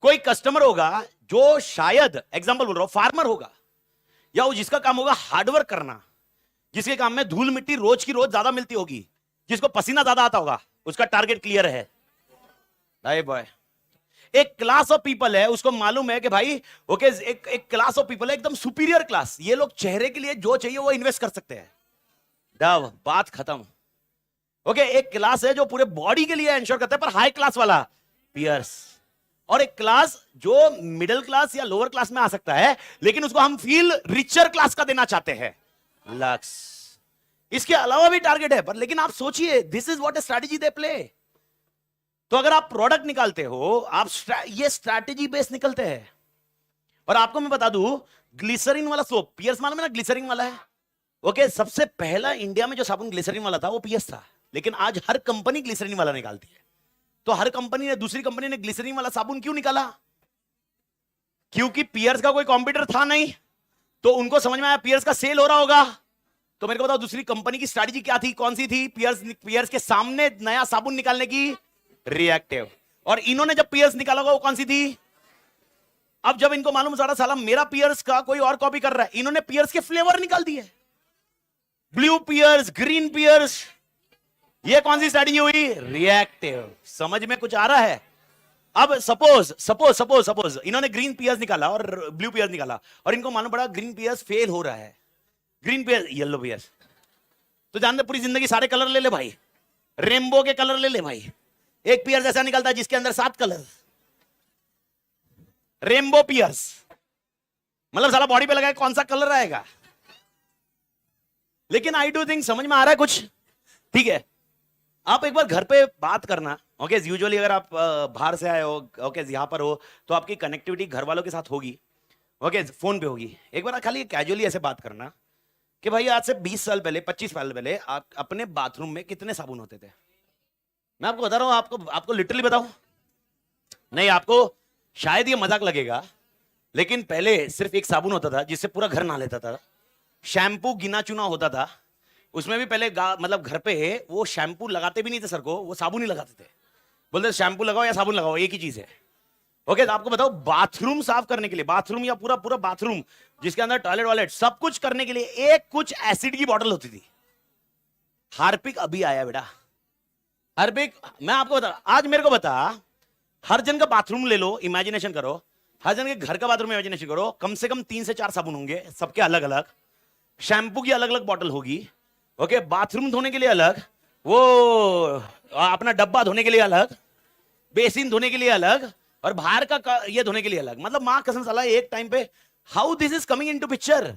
[SPEAKER 1] कोई कस्टमर होगा जो शायद, एग्जाम्पल बोल रहा हूं, फार्मर होगा, या वो जिसका काम होगा हार्डवर्क करना, जिसके काम में धूल मिट्टी रोज की रोज ज्यादा मिलती होगी, जिसको पसीना ज्यादा आता होगा, उसका टारगेट क्लियर है लाइफ बॉय। एक क्लास ऑफ पीपल है, उसको मालूम है कि भाई ओके, एक क्लास ऑफ पीपल है एकदम सुपीरियर क्लास, ये लोग चेहरे के लिए जो चाहिए वो इन्वेस्ट कर सकते हैं। डव, बात खत्म। ओके, एक क्लास है जो पूरे बॉडी के लिए इंश्योर करता है, पर हाई क्लास वाला पियर्स। और एक क्लास जो मिडिल क्लास या लोअर क्लास में आ सकता है, लेकिन उसको हम फील रिचर क्लास का देना चाहते हैं, लक्स। इसके अलावा भी टारगेट है, पर लेकिन आप सोचिए, this is what A strategy they play. तो अगर आप प्रोडक्ट निकालते हो, आप ये स्ट्रैटेजी बेस निकलते हैं। और आपको मैं बता दूं, ग्लिसरीन वाला सोप, पियर्स मालूम है ना, ग्लिसरीन वाला है। ओके, सबसे पहला इंडिया में जो साबुन ग्लिसरीन वाला था वो पियर्स था, लेकिन आज हर कंपनी ग्लिसरीन वाला निकालती है। तो हर कंपनी ने, दूसरी कंपनी ने ग्लिसरीन वाला साबुन क्यों निकाला? क्योंकि पियर्स का कोई कॉम्पिटिटर था नहीं, तो उनको समझ में आया पियर्स का सेल हो रहा होगा। तो मेरे को बताओ दूसरी कंपनी की स्ट्रैटेजी क्या थी, कौन सी थी? पियर्स के सामने नया साबुन निकालने की, रिएक्टिव। और इन्होंने जब पियर्स निकाला होगा वो कौन सी थी? अब जब इनको मालूम सारा साला मेरा पियर्स का कोई और कॉपी कर रहा है, इन्होंने पियर्स के फ्लेवर निकाल दिए, ब्लू पियर्स, ग्रीन पियर्स। ये कौन सी स्ट्रैटेजी हुई? रिएक्टिव। समझ में कुछ आ रहा है? अब सपोज सपोज सपोज सपोज इन्होंने ग्रीन पियर्स निकाला और ब्लू पियर्स निकाला, और इनको मालूम पड़ा ग्रीन पियर्स फेल हो रहा है, ग्रीन पियर्स, येलो पियर्स। तो जानते पूरी जिंदगी सारे कलर ले ले भाई, रेनबो के कलर ले ले भाई। एक पियर्स ऐसा निकलता है जिसके अंदर 7 कलर, रेनबो पियर्स। मतलब साला बॉडी पे लगा कौन सा कलर आएगा? लेकिन आई डू थिंक समझ में आ रहा है कुछ? ठीक है, आप एक बार घर पे बात करना। ओके, यूजुअली अगर आप बाहर से आए हो, ओके, यहां पर हो, तो आपकी कनेक्टिविटी घर वालों के साथ होगी, ओके, फोन पे होगी। एक बार खाली कैजुअली ऐसे बात करना कि भाई आज से 20 साल पहले, 25 साल पहले आप अपने बाथरूम में कितने साबुन होते थे? मैं आपको बता रहा हूं, आपको लिटरली बताऊं, नहीं आपको शायद ये मजाक लगेगा, लेकिन पहले सिर्फ एक साबुन होता था जिससे पूरा घर नहा लेता था। शैम्पू गिना चुना होता था, उसमें भी पहले मतलब घर पे वो शैम्पू लगाते भी नहीं थे सर को, वो साबुन ही लगाते थे। बोलते शैम्पू लगाओ या साबुन लगाओ, एक ही चीज है। ओके, तो आपको बताओ बाथरूम साफ करने के लिए, बाथरूम या पूरा पूरा बाथरूम जिसके अंदर टॉयलेट वॉयलेट सब कुछ करने के लिए एक कुछ एसिड की बोतल होती थी। हार्पिक अभी आया बेटा, हार्पिक। मैं आपको बता, आज मेरे को बता, हर जन का बाथरूम ले लो, इमेजिनेशन करो, हर जन के घर का बाथरूम इमेजिनेशन करो, कम से कम 3 से 4 साबुन होंगे, सबके अलग अलग, शैम्पू की अलग अलग बोतल होगी। ओके, बाथरूम धोने के लिए अलग, वो अपना डब्बा धोने के लिए अलग, बेसिन धोने के लिए अलग, और बाहर का ये धोने के लिए अलग। मतलब मां कसम साला एक टाइम पे, how this is coming into picture?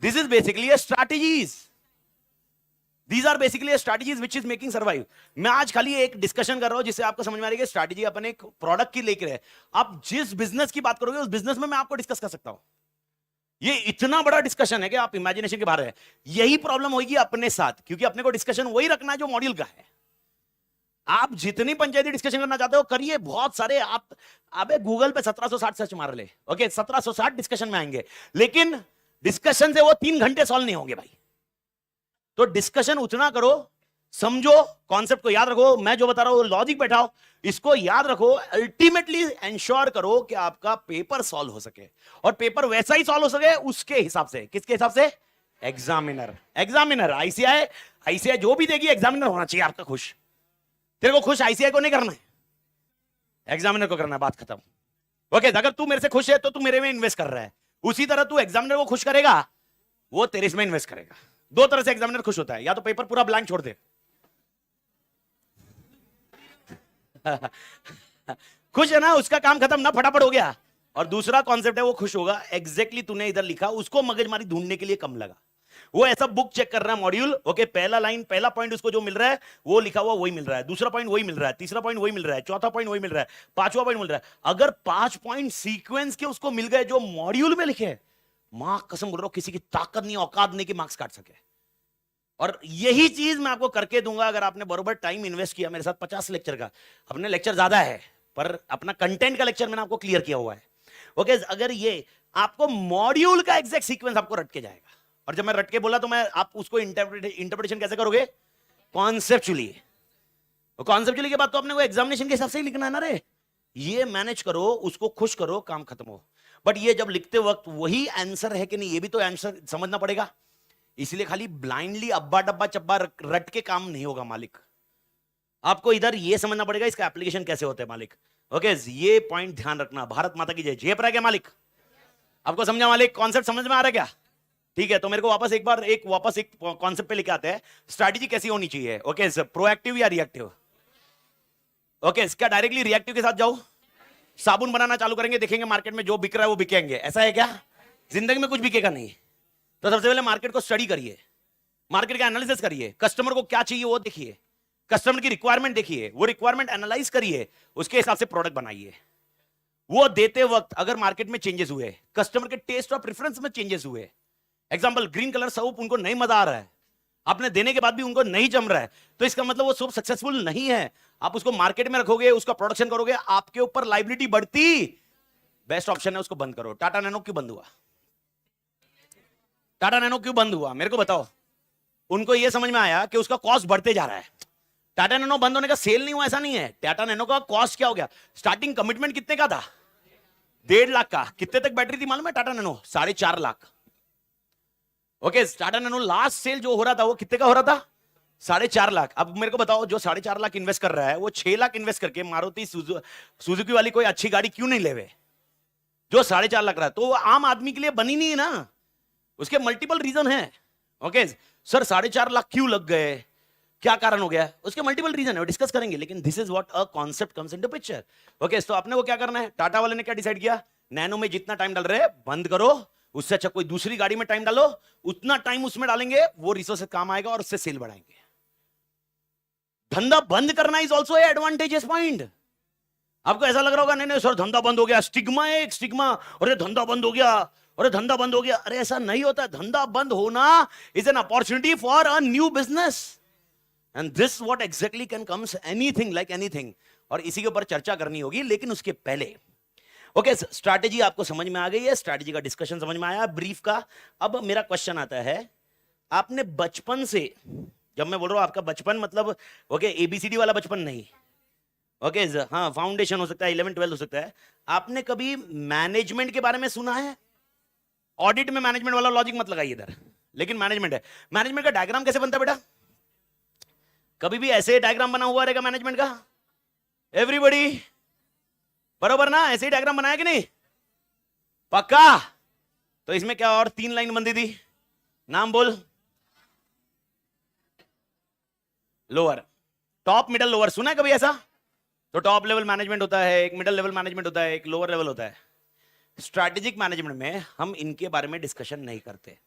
[SPEAKER 1] This is basically a strategies, these are basically strategies which is making survive. मैं आज खाली एक डिस्कशन कर रहा हूं जिससे आपको समझ में आ रही है स्ट्रैटेजी अपने एक प्रोडक्ट की लेकर है। आप जिस बिजनेस की बात करोगे उस बिजनेस में मैं आपको डिस्कस कर सकता हूं। ये इतना बड़ा डिस्कशन है कि आप इमेजिनेशन के बाहर है। यही प्रॉब्लम होगी अपने साथ, क्योंकि अपने को डिस्कशन वही रखना है जो मॉड्यूल का है। आप जितनी पंचायती डिस्कशन करना चाहते हो करिए, बहुत सारे आप अबे गूगल पे 1760 सर्च मार ले, ओके, 1760 डिस्कशन में आएंगे, लेकिन डिस्कशन से वो 3 घंटे सॉल्व नहीं होंगे भाई। तो डिस्कशन उतना करो, समझो, कॉन्सेप्ट को याद रखो, मैं जो बता रहा हूं लॉजिक बैठाओ, इसको याद रखो, अल्टीमेटली एंश्योर करो कि आपका पेपर सॉल्व हो सके, और पेपर वैसा ही सॉल्व हो सके उसके हिसाब से। किसके हिसाब से? एग्जामिनर। एग्जामिनर आईसीआई जो भी देगी एग्जामिनर होना चाहिए आपका खुश। तेरे को खुश आईसीआई को नहीं करना है, एग्जामिनर को करना है, बात खत्म। ओके, अगर तू मेरे से खुश है तो तू मेरे में इन्वेस्ट कर रहा है, उसी तरह तू एग्जामिनर को खुश करेगा, वो तेरे में इन्वेस्ट करेगा। 2 तरह से एग्जामिनर खुश होता है, या तो पेपर पूरा ब्लैंक छोड़ दे खुश है ना, उसका काम खत्म ना, फटाफट हो गया। और दूसरा कॉन्सेप्ट है वो खुश होगा एग्जैक्टली तूने इधर लिखा, उसको मगजमारी ढूंढने के लिए कम लगा। वो ऐसा बुक चेक कर रहा है मॉड्यूल, ओके, पहला लाइन पहला पॉइंट उसको जो मिल रहा है वो लिखा हुआ वही मिल रहा है, दूसरा पॉइंट वही मिल रहा है, तीसरा पॉइंट वही मिल रहा है, चौथा पॉइंट वही मिल रहा है, पांचवा पॉइंट मिल रहा है। अगर 5 पॉइंट सीक्वेंस के उसको मिल गए जो मॉड्यूल में लिखे, मां कसम बोल रहा हूं किसी की ताकत नहीं, औकात नहीं कि मार्क्स काट सके। और यही चीज मैं आपको करके दूंगा अगर आपने बरोबर टाइम इन्वेस्ट किया मेरे साथ। 50 लेक्चर का, अपने लेक्चर ज्यादा है पर अपना कंटेंट का लेक्चर मैंने आपको क्लियर किया हुआ है। ओके, अगर ये आपको मॉड्यूल का एग्जैक्ट सीक्वेंस आपको रट के जाएगा, और जब मैं रट के बोला तो मैं आप उसको इंटरप्रिटेशन कैसे करोगे? कॉन्सेप्चुअली। कॉन्सेप्चुअली के बाद तो आपने वो एग्जामिनेशन के हिसाब से ही लिखना है ना रे। ये मैनेज करो, उसको खुश करो, काम खत्म हो। बट ये जब लिखते वक्त वही आंसर है कि नहीं ये भी तो आंसर समझना पड़ेगा। इसलिए खाली ब्लाइंडली अब्बा डब्बा चब्बा रट के काम नहीं होगा मालिक। आपको इधर ये समझना पड़ेगा इसका एप्लीकेशन कैसे होता है मालिक। ओके, ये पॉइंट ध्यान रखना। भारत माता की जय। जय पर क्या मालिक? आपको समझा मालिक? कॉन्सेप्ट समझ में आ रहा है क्या? ठीक है, तो मेरे को वापस एक कॉन्सेप्ट पे लेके आते हैं। स्ट्रैटेजी कैसी होनी चाहिए? ओके, प्रोएक्टिव या रिएक्टिव? ओके, क्या डायरेक्टली रिएक्टिव के साथ जाओ? साबुन बनाना चालू करेंगे, देखेंगे मार्केट में जो बिक रहा है वो बिकेंगे, ऐसा है क्या? जिंदगी में कुछ बिकेगा नहीं। तो सबसे पहले मार्केट को स्टडी करिए, मार्केट का एनालिसिस करिए, कस्टमर को क्या चाहिए वो देखिए, कस्टमर की रिक्वायरमेंट देखिए, वो रिक्वायरमेंट एनालाइज करिए, उसके हिसाब से प्रोडक्ट बनाइए। वो देते वक्त अगर मार्केट में चेंजेस हुए, कस्टमर के टेस्ट और प्रेफरेंस में चेंजेस हुए, एग्जांपल ग्रीन कलर सोप उनको नहीं मजा आ रहा है, आपने देने के बाद भी उनको नहीं जम रहा है, तो इसका मतलब वो सोप सक्सेसफुल नहीं है। आप उसको मार्केट में रखोगे, उसका प्रोडक्शन करोगे, आपके ऊपर लाइबिलिटी बढ़ती। बेस्ट ऑप्शन है उसको बंद करो। टाटा नैनो क्यों बंद हुआ? टाटा नैनो क्यों बंद हुआ मेरे को बताओ। उनको यह समझ में आया कि उसका कॉस्ट बढ़ते जा रहा है। टाटा नैनो बंद होने का सेल नहीं हुआ ऐसा नहीं है, टाटा नैनो का कॉस्ट क्या हो गया? स्टार्टिंग कमिटमेंट कितने का था? 1.5 लाख का। कितने तक बैटरी थी मालूम है Tata Nano? 4.5 lakh. Okay, Tata Nano last sale जो हो रहा था वो कितने का हो रहा था? 4.5 लाख। अब मेरे को बताओ, जो 4.5 लाख इन्वेस्ट कर रहा है वो 6 लाख इन्वेस्ट करके मारुति सुजुकी वाली कोई अच्छी गाड़ी क्यों नहीं लेवे जो 4.5 लाख रहा है? तो वो आम आदमी के लिए बनी नहीं है ना, उसके मल्टीपल रीजन है। ओके सर, 4.5 लाख क्यों लग गए, क्या कारण हो गया? उसके मल्टीपल रीजन है, डिस्कस करेंगे, लेकिन this is what a concept comes into picture. Okay, तो आपने वो क्या करना है? टाटा वाले ने क्या डिसाइड किया? नैनो में जितना टाइम डाल रहे हैं बंद करो, उससे अच्छा कोई दूसरी गाड़ी में टाइम डालो, उतना टाइम उसमें डालेंगे, वो रिसोर्स काम आएगा और उससे सेल बढ़ाएंगे। धंधा बंद करना इज ऑल्सो एडवांटेजेस पॉइंट। आपको ऐसा लग रहा होगा नहीं नहीं सर धंधा बंद हो गया, स्टिग्मा है एक स्टिग्मा, अरे धंधा बंद हो गया, अरे धंधा बंद हो गया। अरे ऐसा नहीं होता, धंधा बंद होना is an opportunity for a new business, and this what exactly can comes anything like anything. और इसी के ऊपर चर्चा करनी होगी, लेकिन उसके पहले ओके, स्ट्रैटेजी आपको समझ में आ गई है, स्ट्रैटेजी का डिस्कशन समझ में आया, ब्रीफ का। अब मेरा क्वेश्चन आता है, आपने बचपन से, जब मैं बोल रहा हूं आपका बचपन मतलब ओके एबीसीडी वाला बचपन नहीं, ओके हाँ फाउंडेशन हो सकता है, 11 12 हो सकता है। आपने कभी मैनेजमेंट के बारे में सुना है? ऑडिट में मैनेजमेंट वाला लॉजिक मत लगाइए इधर, लेकिन मैनेजमेंट है। मैनेजमेंट का डायग्राम कैसे बनता है बेटा? कभी भी ऐसे डायग्राम बना हुआ रहेगा मैनेजमेंट का? एवरीबॉडी बरोबर ना? ऐसे ही डायग्राम बनाया कि नहीं? पक्का? तो इसमें क्या और 3 लाइन बंदी थी, नाम बोल। Lower, top, middle, lower. सुना है कभी ऐसा? तो टॉप लेवल मैनेजमेंट होता है, एक मिडल लेवल मैनेजमेंट होता है, एक लोअर लेवल होता है। स्ट्रैटेजिक मैनेजमेंट में हम इनके बारे में डिस्कशन नहीं करते।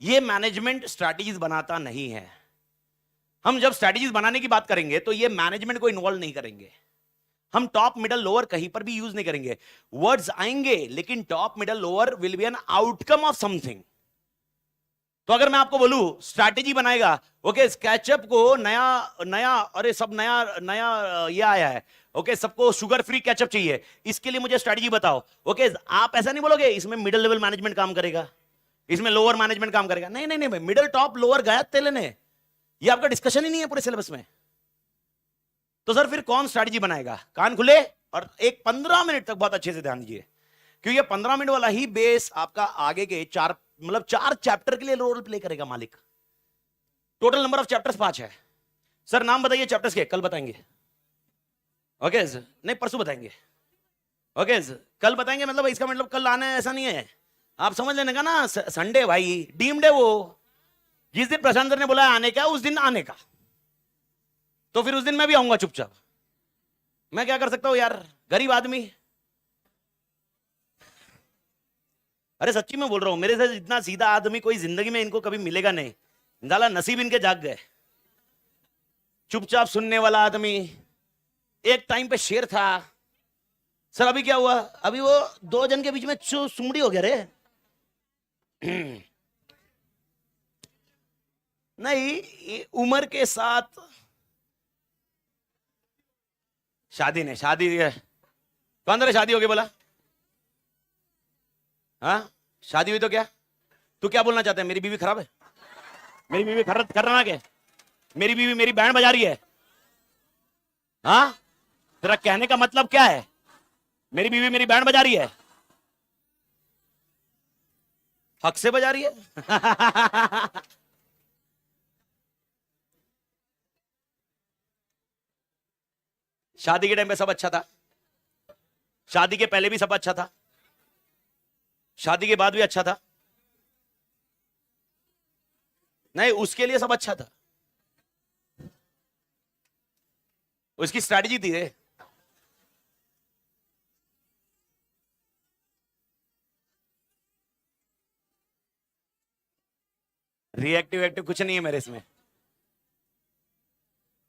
[SPEAKER 1] ये मैनेजमेंट स्ट्रैटेजीज बनाता नहीं है। हम जब स्ट्रैटेजीज बनाने की बात करेंगे तो ये मैनेजमेंट को इन्वॉल्व नहीं करेंगे। हम टॉप मिडल लोअर कहीं पर भी यूज नहीं करेंगे। वर्ड्स आएंगे लेकिन top middle lower will be an outcome of something. तो अगर मैं आपको बोलूं स्ट्रैटेजी बनाएगा, ओके स्केचअप को नया नया, अरे सब नया नया ये आया है, ओके सबको शुगर फ्री केचप चाहिए, इसके लिए मुझे स्ट्रैटेजी बताओ। ओके आप ऐसा नहीं बोलोगे इसमें मिडिल लेवल मैनेजमेंट काम करेगा, इसमें लोअर मैनेजमेंट काम करेगा। नहीं नहीं नहीं, मिडिल टॉप लोअर गया तेले ने, ये आपका डिस्कशन ही नहीं है पूरे सिलेबस में। तो सर फिर कौन स्ट्रैटेजी बनाएगा? कान खुले और एक 15 मिनट तक बहुत अच्छे से ध्यान दीजिए, क्योंकि 15 मिनट वाला ही बेस आपका आगे के 4 चैप्टर के लिए रोल प्ले करेगा मालिक। टोटल नंबर ऑफ चैप्टर्स 5 है। सर नाम बताइए चैप्टर्स के, कल बताएंगे। ओके नहीं परसों बताएंगे। ओके कल बताएंगे, मतलब इसका मतलब कल आना है ऐसा नहीं है, आप समझ लेने का ना। संडे भाई डीम्ड है वो, जिस दिन प्रशांत सर ने बोला आने का उस दिन आने का, तो फिर उस दिन मैं भी आऊंगा चुपचाप। मैं क्या कर सकता हूं यार, गरीब आदमी। अरे सच्ची में बोल रहा हूं, मेरे से इतना सीधा आदमी कोई जिंदगी में इनको कभी मिलेगा नहीं। साला नसीब इनके जाग गए। चुपचाप सुनने वाला आदमी, एक टाइम पे शेर था। सर अभी क्या हुआ? अभी वो दो जन के बीच में सुमड़ी हो गया रे। नहीं, उम्र के साथ शादी नहीं, शादी कौन तेरे शादी होगी बोला? हाँ, शादी हुई तो क्या? तू क्या बोलना चाहता है? मेरी बीवी खराब है? मेरी बीवी खराब कर रहा क्या? मेरी बीवी मेरी बैंड बजा रही है? हाँ, तेरा कहने का मतलब क्या है? मेरी बीवी मेरी बैंड बजा रही है? हक से बजा रही है। शादी के टाइम पे सब अच्छा था, शादी के पहले भी सब अच्छा था, शादी के बाद भी अच्छा था। नहीं, उसके लिए सब अच्छा था, उसकी स्ट्रैटेजी थी रे। रिएक्टिव एक्टिव कुछ नहीं है मेरे इसमें।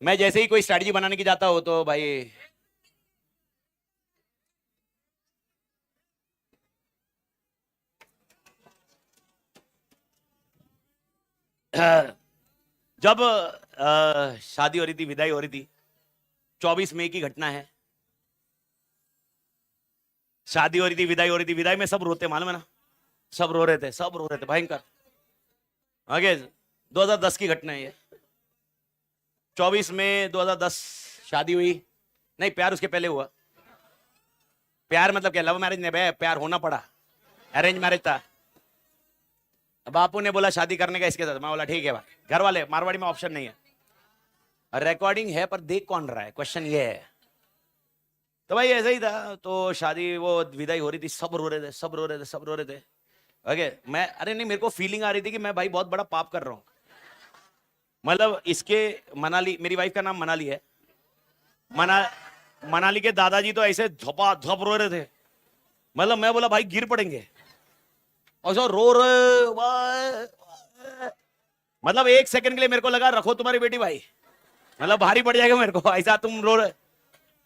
[SPEAKER 1] मैं जैसे ही कोई स्ट्रैटेजी बनाने की जाता हूं तो भाई जब शादी हो रही थी, विदाई हो रही थी, 24 मई की घटना है। शादी हो रही थी, विदाई हो रही थी, विदाई में सब रोते, मालूम है ना? सब रो रहे थे, सब रो रहे थे भयंकर। आगे 2010 की घटना है ये। 24 मई 2010 शादी हुई। नहीं, प्यार उसके पहले हुआ। प्यार मतलब क्या? लव मैरिज नहीं बे, प्यार होना पड़ा, अरेंज मैरिज था। बापू ने बोला शादी करने का इसके साथ, मैं बोला ठीक है भाई। घर वाले, मारवाड़ी में ऑप्शन नहीं है, रिकॉर्डिंग है पर देख कौन रहा है, क्वेश्चन ये है। तो भाई ऐसा ही था। तो शादी वो विदाई हो रही थी, सब रो रहे थे, सब रो रहे थे, सब रो रहे थे। ओके, मैं अरे नहीं, मेरे को फीलिंग आ रही थी कि मैं भाई बहुत बड़ा पाप कर रहा हूं। मतलब इसके, मनाली, मेरी वाइफ का नाम मनाली है। मना मनाली के दादाजी तो ऐसे झपा झप रो रहे थे। मतलब मैं बोला भाई गिर पड़ेंगे, और जो रो रहे भाई। मतलब एक सेकंड के लिए मेरे को लगा रखो तुम्हारी बेटी भाई, मतलब भारी पड़ जाएगा मेरे को, ऐसा तुम रो रहे।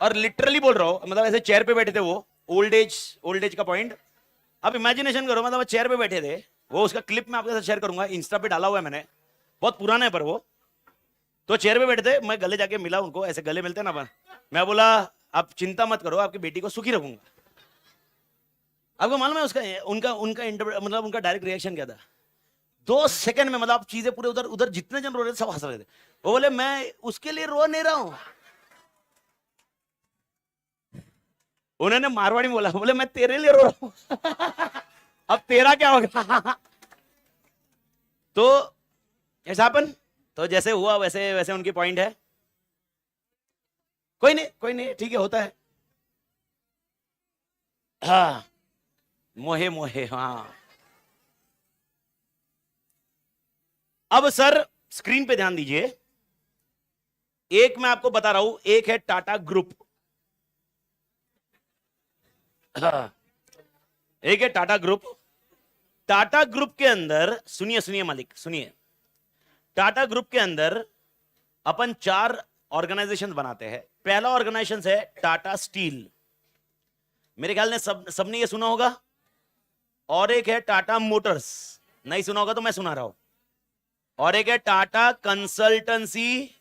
[SPEAKER 1] और लिटरली बोल रहा हूं, मतलब ऐसे चेयर पे बैठे थे वो, ओल्ड एज का पॉइंट। अब इमेजिनेशन करो, मतलब चेयर पे बैठे थे वो। उसका क्लिप मैं आपके साथ शेयर करूंगा, इंस्टा पे डाला हुआ है मैंने, बहुत पुराना है पर वो। तो चेयर पे बैठे थे, मैं गले जाके मिला उनको, ऐसे गले मिलते ना अपन। मैं बोला आप चिंता मत करो, आपकी बेटी को सुखी रखूंगा। आपको मालूम है उसका, उनका उनका मतलब उनका डायरेक्ट रिएक्शन क्या था? 2 सेकंड में, मतलब चीजें पूरे उधर उधर जितने जन रो रहे थे सब हंस रहे थे। वो बोले मैं उसके लिए रो नहीं रहा हूं। उन्होंने मारवाड़ी में बोला, बोले मैं तेरे लिए रो रहा हूं। अब तेरा क्या होगा? तो ऐसा अपन, तो जैसे हुआ वैसे वैसे उनकी पॉइंट है। कोई नहीं, कोई नहीं, ठीक है, होता है। हाँ, मोहे मोहे, हाँ। अब सर स्क्रीन पे ध्यान दीजिए। एक मैं आपको बता रहा हूं, एक है टाटा ग्रुप। हाँ, एक है टाटा ग्रुप। टाटा ग्रुप के अंदर, सुनिए सुनिए मालिक, सुनिए। टाटा ग्रुप के अंदर अपन 4 ऑर्गेनाइजेशन बनाते हैं। पहला ऑर्गेनाइजेशन है टाटा स्टील, मेरे ख्याल में सबने ये सुना होगा। और एक है टाटा मोटर्स, नहीं सुना होगा तो मैं सुना रहा हूं। और एक है Tata consultancy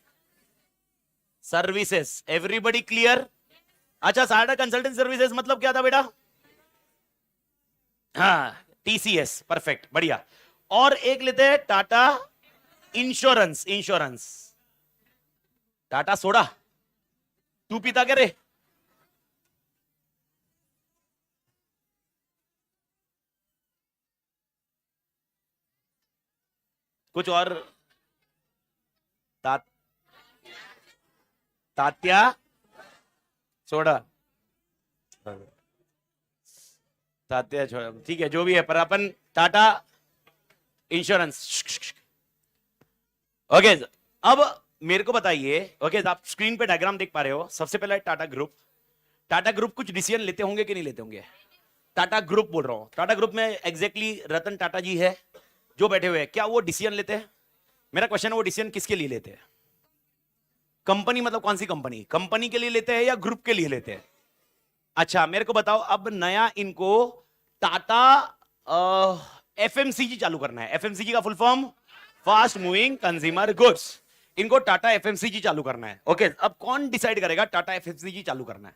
[SPEAKER 1] services. Everybody clear? अच्छा, टाटा कंसल्टेंसी सर्विसेज मतलब क्या था बेटा? हाँ, टीसीएस, परफेक्ट, बढ़िया। और एक लेते हैं Tata insurance. Insurance, Tata soda, तू पीता क्या रे? कुछ और? ता, तात्या सोडा, तात्या छोड़ा, ठीक है जो भी है, पर अपन टाटा इंश्योरेंस। ओके, अब मेरे को बताइए, ओके, आप स्क्रीन पे डायग्राम देख पा रहे हो। सबसे पहला है टाटा ग्रुप। टाटा ग्रुप कुछ डिसीजन लेते होंगे कि नहीं लेते होंगे? टाटा ग्रुप बोल रहा हूं। टाटा ग्रुप में एग्जैक्टली रतन टाटा जी है जो बैठे हुए हैं, क्या वो डिसीजन लेते हैं? मेरा क्वेश्चन है, वो डिसीजन किसके लिए लेते हैं? कंपनी मतलब कौन सी कंपनी? कंपनी के लिए लेते हैं या ग्रुप के लिए लेते हैं? अच्छा मेरे को बताओ, अब नया इनको टाटा एफएमसीजी चालू करना है। एफएमसीजी का full form fast moving consumer goods. इनको टाटा एफएमसीजी चालू करना है। ओके, अब कौन डिसाइड करेगा टाटा एफएमसीजी चालू करना है?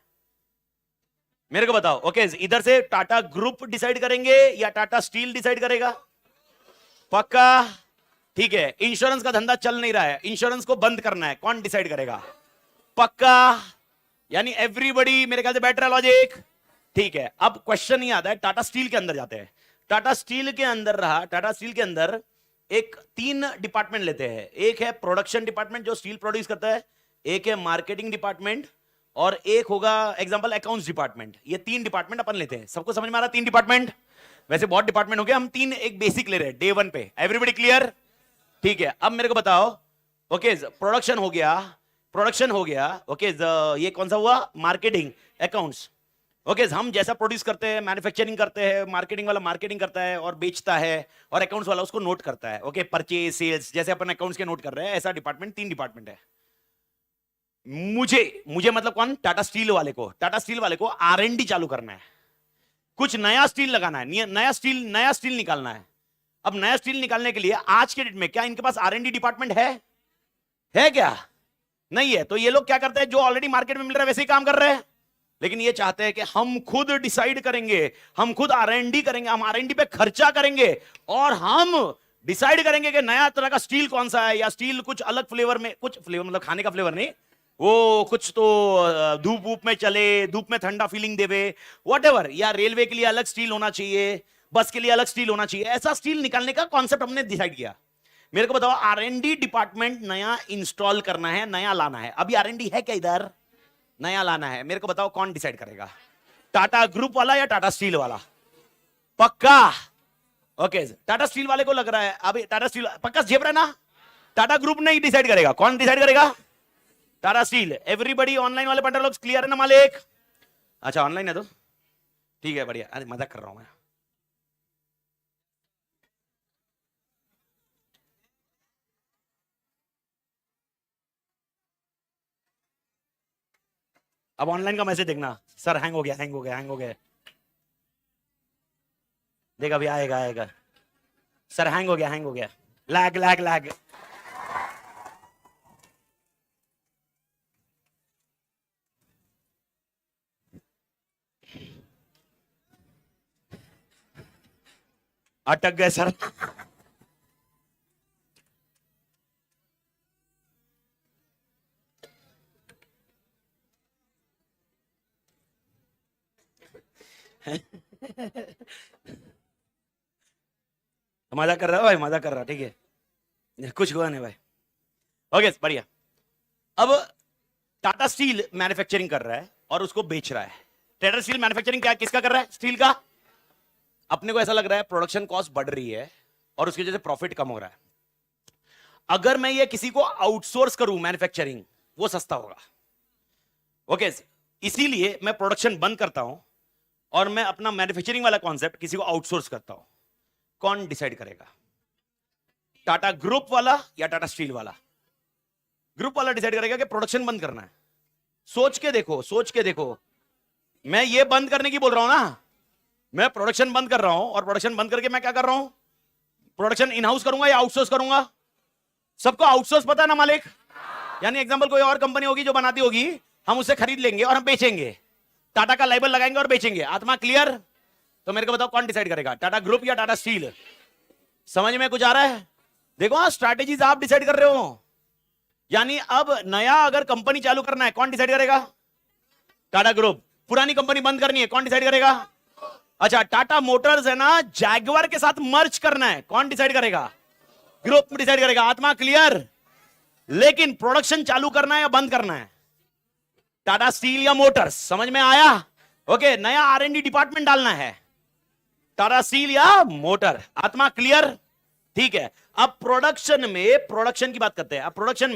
[SPEAKER 1] मेरे को बताओ। ओके, इधर से टाटा ग्रुप डिसाइड करेंगे या टाटा स्टील डिसाइड करेगा? पक्का? ठीक है। इंश्योरेंस का धंधा चल नहीं रहा है, इंश्योरेंस को बंद करना है, कौन डिसाइड करेगा? पक्का? यानी एवरीबॉडी मेरे ख्याल से बैठ रहा लॉजिक। ठीक है, अब क्वेश्चन ही आता है, टाटा स्टील के अंदर जाते हैं। टाटा स्टील के अंदर रहा, टाटा स्टील के अंदर एक 3 डिपार्टमेंट लेते हैं। एक है प्रोडक्शन डिपार्टमेंट जो स्टील प्रोड्यूस करता है, एक है मार्केटिंग डिपार्टमेंट, और एक होगा एग्जांपल अकाउंट्स डिपार्टमेंट। ये 3 डिपार्टमेंट अपन लेते हैं। सबको समझ में आ रहा है 3 डिपार्टमेंट? वैसे बहुत डिपार्टमेंट हो गए, हम 3 एक बेसिक ले रहे हैं डे 1 पे। Everybody clear? ठीक है, अब मेरे को बताओ। ओके, प्रोडक्शन हो गया, प्रोडक्शन हो गया। ओके, ये कौन सा हुआ? Marketing, accounts. ओके, हम जैसा प्रोड्यूस करते हैं, मैन्युफैक्चरिंग करते हैं, मार्केटिंग वाला मार्केटिंग करता है और बेचता है, और अकाउंट्स वाला उसको नोट करता है। ओके, परचेज सेल्स जैसे अपन अकाउंट्स के नोट कर रहे हैं, ऐसा डिपार्टमेंट 3 डिपार्टमेंट है। मुझे मुझे मतलब कौन? टाटा स्टील वाले को। टाटा स्टील वाले को आरएनडी चालू करना है, कुछ नया स्टील लगाना है, नया स्टील निकालना है। अब नया स्टील निकालने के लिए आज के डेट में क्या इनके पास आरएनडी डिपार्टमेंट है क्या? नहीं है। तो ये लोग क्या करते हैं, जो ऑलरेडी मार्केट में मिल रहा है वैसे ही काम कर रहे हैं। लेकिन ये चाहते हैं कि हम खुद डिसाइड करेंगे, हम खुद आरएनडी करेंगे, हम आरएनडी पे खर्चा करेंगे, और हम डिसाइड करेंगे कि नया तरह का स्टील कौन सा है, या स्टील कुछ अलग फ्लेवर में, कुछ फ्लेवर मतलब खाने का फ्लेवर नहीं, वो कुछ तो धूप वूप में चले, धूप में ठंडा फीलिंग देवे, व्हाटएवर, या रेलवे के लिए अलग स्टील होना चाहिए, बस के लिए अलग स्टील होना चाहिए। ऐसा स्टील निकालने का कॉन्सेप्ट हमने डिसाइड किया। मेरे को बताओ, आरएनडी डिपार्टमेंट नया इंस्टॉल करना है, नया लाना है। अभी आरएनडी है क्या इधर? नया लाना है। मेरे को बताओ कौन डिसाइड करेगा? टाटा ग्रुप वाला या टाटा स्टील वाला? पक्का? ओके, टाटा स्टील वाले को लग रहा है अभी टाटा स्टील पक्का झेप रहा है ना? टाटा ग्रुप नहीं डिसाइड करेगा, कौन डिसाइड करेगा? टाटा स्टील। एवरीबॉडी ऑनलाइन वाले पंडर लोग क्लियर है ना मालिक? अच्छा ऑनलाइन है तो ठीक है, बढ़िया। अरे मजाक कर रहा हूं मैं। अब ऑनलाइन का मैसेज देखना, सर हैंग हो गया, हैंग हो गया, हैंग हो गया। देख अभी आएगा, आएगा। सर हैंग हो गया, हैंग हो गया, लैग लैग लैग। अटक गए सर। मजा कर रहा है भाई, मजा कर रहा, ठीक है, कुछ हुआ नहीं भाई। ओके बढ़िया। अब टाटा स्टील मैन्युफैक्चरिंग कर रहा है और उसको बेच रहा है। टाटा स्टील मैन्युफैक्चरिंग क्या किसका कर रहा है? स्टील का। अपने को ऐसा लग रहा है प्रोडक्शन कॉस्ट बढ़ रही है और उसकी वजह से प्रॉफिट कम हो रहा है। अगर मैं ये किसी को आउटसोर्स करूं मैन्युफैक्चरिंग, वो सस्ता होगा। ओके, इसीलिए मैं प्रोडक्शन बंद करता हूं और मैं अपना मैन्युफैक्चरिंग वाला कॉन्सेप्ट किसी को आउटसोर्स करता हूं। कौन डिसाइड करेगा? टाटा ग्रुप वाला या टाटा स्टील वाला? ग्रुप वाला डिसाइड करेगा कि प्रोडक्शन बंद करना है। सोच के देखो, सोच के देखो, मैं ये बंद करने की बोल रहा हूं ना, मैं प्रोडक्शन बंद कर रहा हूं, और प्रोडक्शन बंद करके मैं क्या कर रहा हूं? प्रोडक्शन इन हाउस करूंगा या आउटसोर्स करूंगा? सबको आउटसोर्स पता है ना मालिक? यानी एग्जांपल कोई और कंपनी होगी जो बनाती होगी, हम उससे खरीद लेंगे और हम बेचेंगे, टाटा का लेबल लगाएंगे और बेचेंगे। आत्मा क्लियर? तो मेरे को बताओ कौन डिसाइड करेगा, टाटा ग्रुप या टाटा स्टील? समझ में कुछ आ रहा है? देखो स्ट्रैटेजीज आप डिसाइड कर रहे हो। यानी अब नया अगर कंपनी चालू करना है, कौन डिसाइड करेगा? टाटा ग्रुप। पुरानी कंपनी बंद करनी है, कौन डिसाइड करेगा? अच्छा, टाटा मोटर्स है ना, जैगवार के साथ मर्ज करना है, कौन डिसाइड करेगा? ग्रुप डिसाइड करेगा। आत्मा क्लियर? लेकिन प्रोडक्शन चालू करना है या बंद करना है? टाटा स्टील या मोटर्स? समझ में आया? ओके, नया आरएनडी डिपार्टमेंट डालना है, टाटा स्टील या मोटर? आत्मा क्लियर? ठीक है। अब प्रोडक्शन में, प्रोडक्शन की बात करते हैं। अब प्रोडक्शन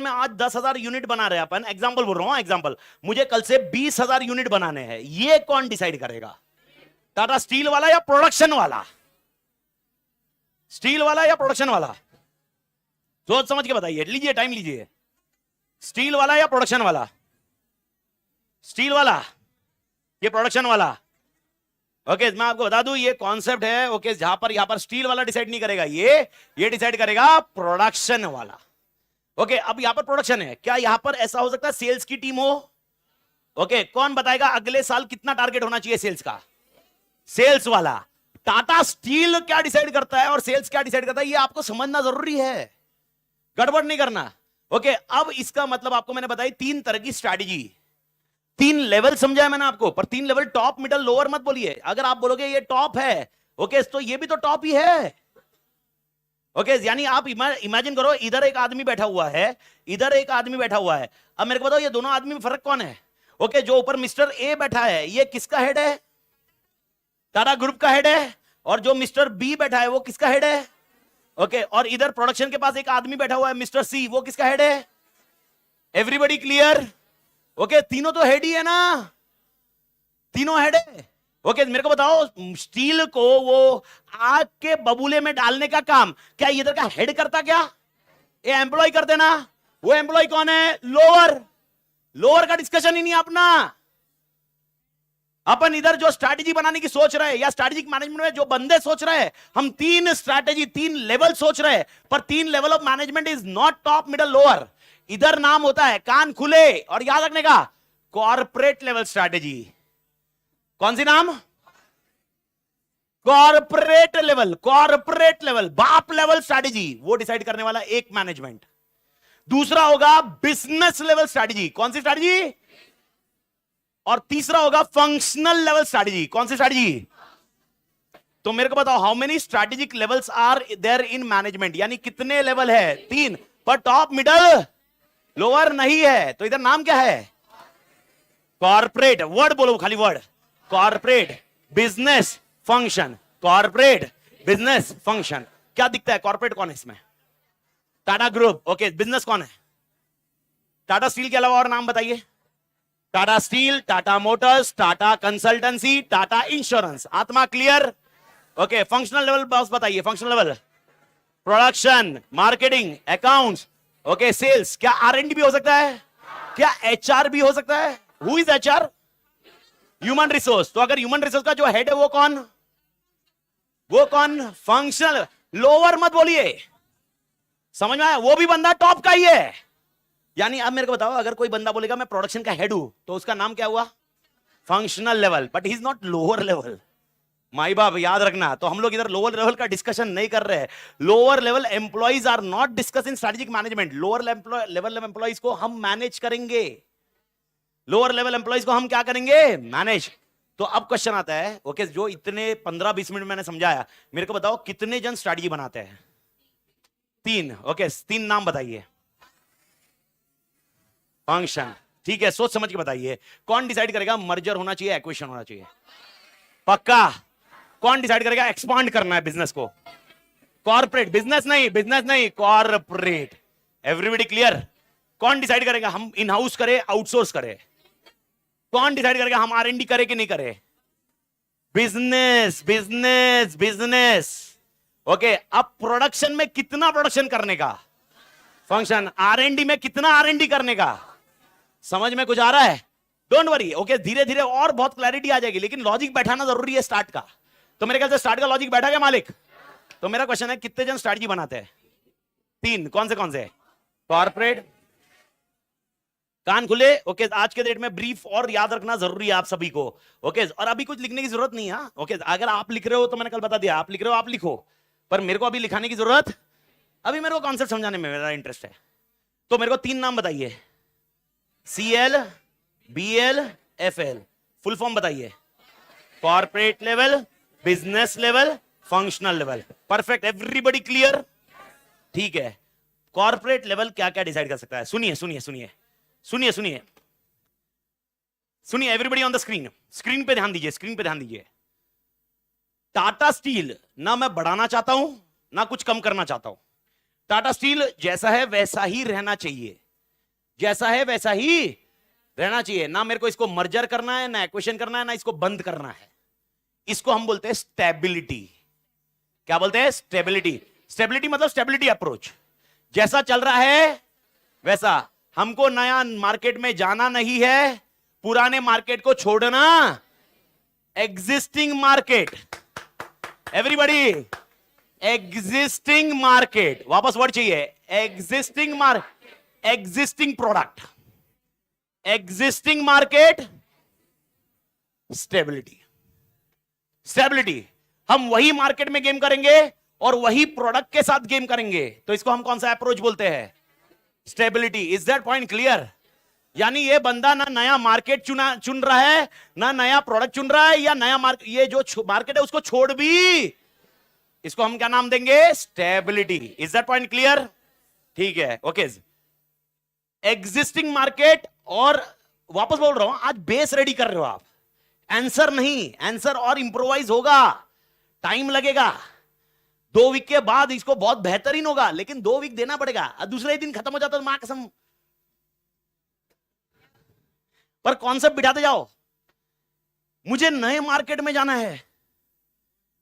[SPEAKER 1] में आज 10,000 यूनिट बना रहे हैं अपन, एग्जांपल बोल रहा हूं, एग्जांपल। मुझे कल से 20,000 यूनिट बनाने हैं, ये कौन डिसाइड करेगा? टाटा स्टील वाला या प्रोडक्शन वाला? स्टील वाला या प्रोडक्शन वाला? सोच समझ के बताइए, लीजिए टाइम लीजिए। स्टील वाला या प्रोडक्शन वाला? स्टील वाला, ये प्रोडक्शन वाला। ओके, मैं आपको बता दूं ये कॉन्सेप्ट है। ओके, यहां पर स्टील वाला डिसाइड नहीं करेगा, ये डिसाइड करेगा प्रोडक्शन वाला। ओके, अब यहां पर प्रोडक्शन है, क्या यहां पर ऐसा हो सकता है सेल्स की टीम हो? ओके, कौन बताएगा अगले साल कितना टारगेट होना चाहिए सेल्स का? सेल्स वाला। टाटा स्टील क्या डिसाइड करता है और सेल्स क्या डिसाइड करता है, ये आपको समझना जरूरी है, गड़बड़ नहीं करना। ओके, अब इसका मतलब आपको मैंने बताई 3 तरह की स्ट्रैटेजी, 3 लेवल समझाया मैंने आपको, पर 3 लेवल, टॉप मिडल लोअर मत बोलिए। अगर आप बोलोगे ये टॉप है, ओके, तो ये भी तो टॉप ही है। ओके, यानी आप इमेजिन करो, इधर एक आदमी बैठा हुआ है, इधर एक आदमी बैठा हुआ है। अब मेरे को बताओ ये दोनों आदमी में फर्क कौन है? ओके, जो ऊपर मिस्टर ए बैठा है, ये किसका हेड है? टाटा ग्रुप का हेड है। और जो मिस्टर बी बैठा है, वो किसका हेड है? ओके, और इधर प्रोडक्शन के पास एक आदमी बैठा हुआ है, मिस्टर सी, वो किसका हेड है? Everybody clear? ओके, तीनों तो हेड ही है ना, तीनों हेड है। ओके, मेरे को बताओ, स्टील को वो आग के बबूले में डालने का काम क्या इधर का हेड करता? क्या ये एम्प्लॉय करते ना? वो एम्प्लॉय कौन है? लोअर। लोअर का डिस्कशन ही नहीं अपना। अपन इधर जो स्ट्रैटेजी बनाने की सोच रहे हैं, या स्ट्रैटेजिक मैनेजमेंट में जो बंदे सोच रहे हैं, हम 3 स्ट्रैटेजी, 3 लेवल सोच रहे हैं, पर 3 level of management is not top middle lower. इधर नाम होता है, कान खुले और याद रखने का, कॉर्पोरेट लेवल स्ट्रैटेजी। कौन सी नाम? कॉर्पोरेट लेवल, कॉर्पोरेट लेवल, बाप लेवल स्ट्रैटेजी, वो डिसाइड करने वाला एक मैनेजमेंट। दूसरा होगा बिजनेस लेवल स्ट्रैटेजी। कौन सी स्ट्रैटेजी? और तीसरा होगा फंक्शनल लेवल स्ट्रैटेजी। कौन सी स्ट्रैटेजी? तो मेरे को बताओ, how many strategic levels are there in management, यानी कितने लेवल है? 3, पर टॉप मिडल लोअर नहीं है। तो इधर नाम क्या है? कॉर्पोरेट। वर्ड बोलो, खाली word. Corporate business function, corporate business function. क्या दिखता है? कॉर्पोरेट कौन है इसमें? टाटा ग्रुप। ओके, बिजनेस कौन है? टाटा स्टील के अलावा और नाम बताइए। Tata steel, Tata motors, Tata consultancy, Tata insurance. आत्मा clear? Okay, functional level boss बताइए। Functional level, production, marketing, accounts, okay, sales. क्या R&D भी हो सकता है? क्या HR भी हो सकता है? Who is HR? Human resource. तो अगर ह्यूमन रिसोर्स का जो हेड है वो कौन? वो कौन? फंक्शनल। लोअर मत बोलिए, समझ में आया? वो भी बंदा टॉप का ही है। यानी अब मेरे को बताओ, अगर कोई बंदा बोलेगा मैं प्रोडक्शन का हेड हूं, तो उसका नाम क्या हुआ? Functional level, but he is not lower level. माई बाप याद रखना। तो हम लोग इधर लोअर लेवल का डिस्कशन नहीं कर रहे हैं। Lower level employees are not discuss in strategic management. Lower level employees को हम मैनेज करेंगे। लोअर लेवल एम्प्लॉइज को हम क्या करेंगे? मैनेज। तो अब क्वेश्चन आता है, ओके, जो इतने 15-20 मिनट मैंने समझाया, मेरे को बताओ कितने जन स्ट्रेटेजी बनाते हैं? 3। ओके, 3 नाम बताइए। फंक्शन, ठीक है, सोच समझ के बताइए। कौन डिसाइड करेगा मर्जर होना चाहिए, एक्विजिशन होना चाहिए? पक्का। कौन डिसाइड करेगा एक्सपांड करना है बिजनेस को? कॉर्पोरेट। बिजनेस नहीं, कॉर्पोरेट। Everybody clear? कौन डिसाइड करेगा हम इन हाउस करें, आउटसोर्स करें? कौन डिसाइड करेगा हम R&D करें कि नहीं करें? Business, business, business. ओके, अब प्रोडक्शन में कितना प्रोडक्शन करने का? फंक्शन। R&D में कितना R&D करने का? समझ में कुछ आ रहा है? Don't worry. ओके, धीरे धीरे और बहुत क्लैरिटी आ जाएगी, लेकिन लॉजिक बैठाना जरूरी है स्टार्ट का। तो मेरे ख्याल से स्टार्ट का लॉजिक बैठा क्या मालिक? तो मेरा क्वेश्चन है, कितने जन स्ट्रैटेजी बनाते हैं? 3। कौन से? कॉर्पोरेट। कान खुले। ओके, आज के डेट में ब्रीफ और याद रखना जरूरी है आप सभी को। ओके, और अभी कुछ लिखने की जरूरत नहीं है। ओके, अगर आप लिख रहे हो तो मैंने कल बता दिया, आप लिख रहे हो आप लिखो, पर मेरे को अभी लिखाने की जरूरत, अभी मेरे को कॉन्सेप्ट समझाने में मेरा इंटरेस्ट है। तो मेरे को 3 नाम बताइए। CL, BL, FL। Full form बताइए। Corporate level, business level, functional level. Perfect, everybody clear? ठीक है, कॉर्पोरेट लेवल क्या क्या डिसाइड कर सकता है? सुनिए सुनिए सुनिए सुनिए सुनिए सुनिए, everybody on the screen. Screen पे ध्यान दीजिए, स्क्रीन पे ध्यान दीजिए। टाटा स्टील ना मैं बढ़ाना चाहता हूं ना कुछ कम करना चाहता हूं। टाटा स्टील जैसा है वैसा ही रहना चाहिए, जैसा है वैसा ही रहना चाहिए। ना मेरे को इसको मर्जर करना है, ना एक्वेशन करना है, ना इसको बंद करना है। इसको हम बोलते हैं स्टेबिलिटी। क्या बोलते हैं? स्टेबिलिटी। स्टेबिलिटी मतलब स्टेबिलिटी अप्रोच। जैसा चल रहा है वैसा। हमको नया मार्केट में जाना नहीं है, पुराने मार्केट को छोड़ना। Existing market, everybody, existing market, वापस वर्ड चाहिए। Existing market, existing product, existing market, stability. Stability, हम वही मार्केट में गेम करेंगे और वही प्रोडक्ट के साथ गेम करेंगे, तो इसको हम कौन सा अप्रोच बोलते हैं? Stability. Is that point clear? यानी ये बंदा ना नया मार्केट चुन रहा है, ना नया प्रोडक्ट चुन रहा है, या नया मार्केट, ये जो मार्केट है उसको छोड़ भी, इसको हम क्या नाम देंगे? Stability. Is that point clear? ठीक है, ओके। एग्जिस्टिंग मार्केट, और वापस बोल रहा हूं, आज बेस रेडी कर रहे हो आप, आंसर नहीं। आंसर और इंप्रोवाइज होगा, टाइम लगेगा। 2 वीक के बाद इसको बहुत बेहतरीन होगा, लेकिन 2 वीक देना पड़ेगा। दूसरे ही दिन खत्म हो जाता तो मां कसम, पर कॉन्सेप्ट बिठाते जाओ। मुझे नए मार्केट में जाना है,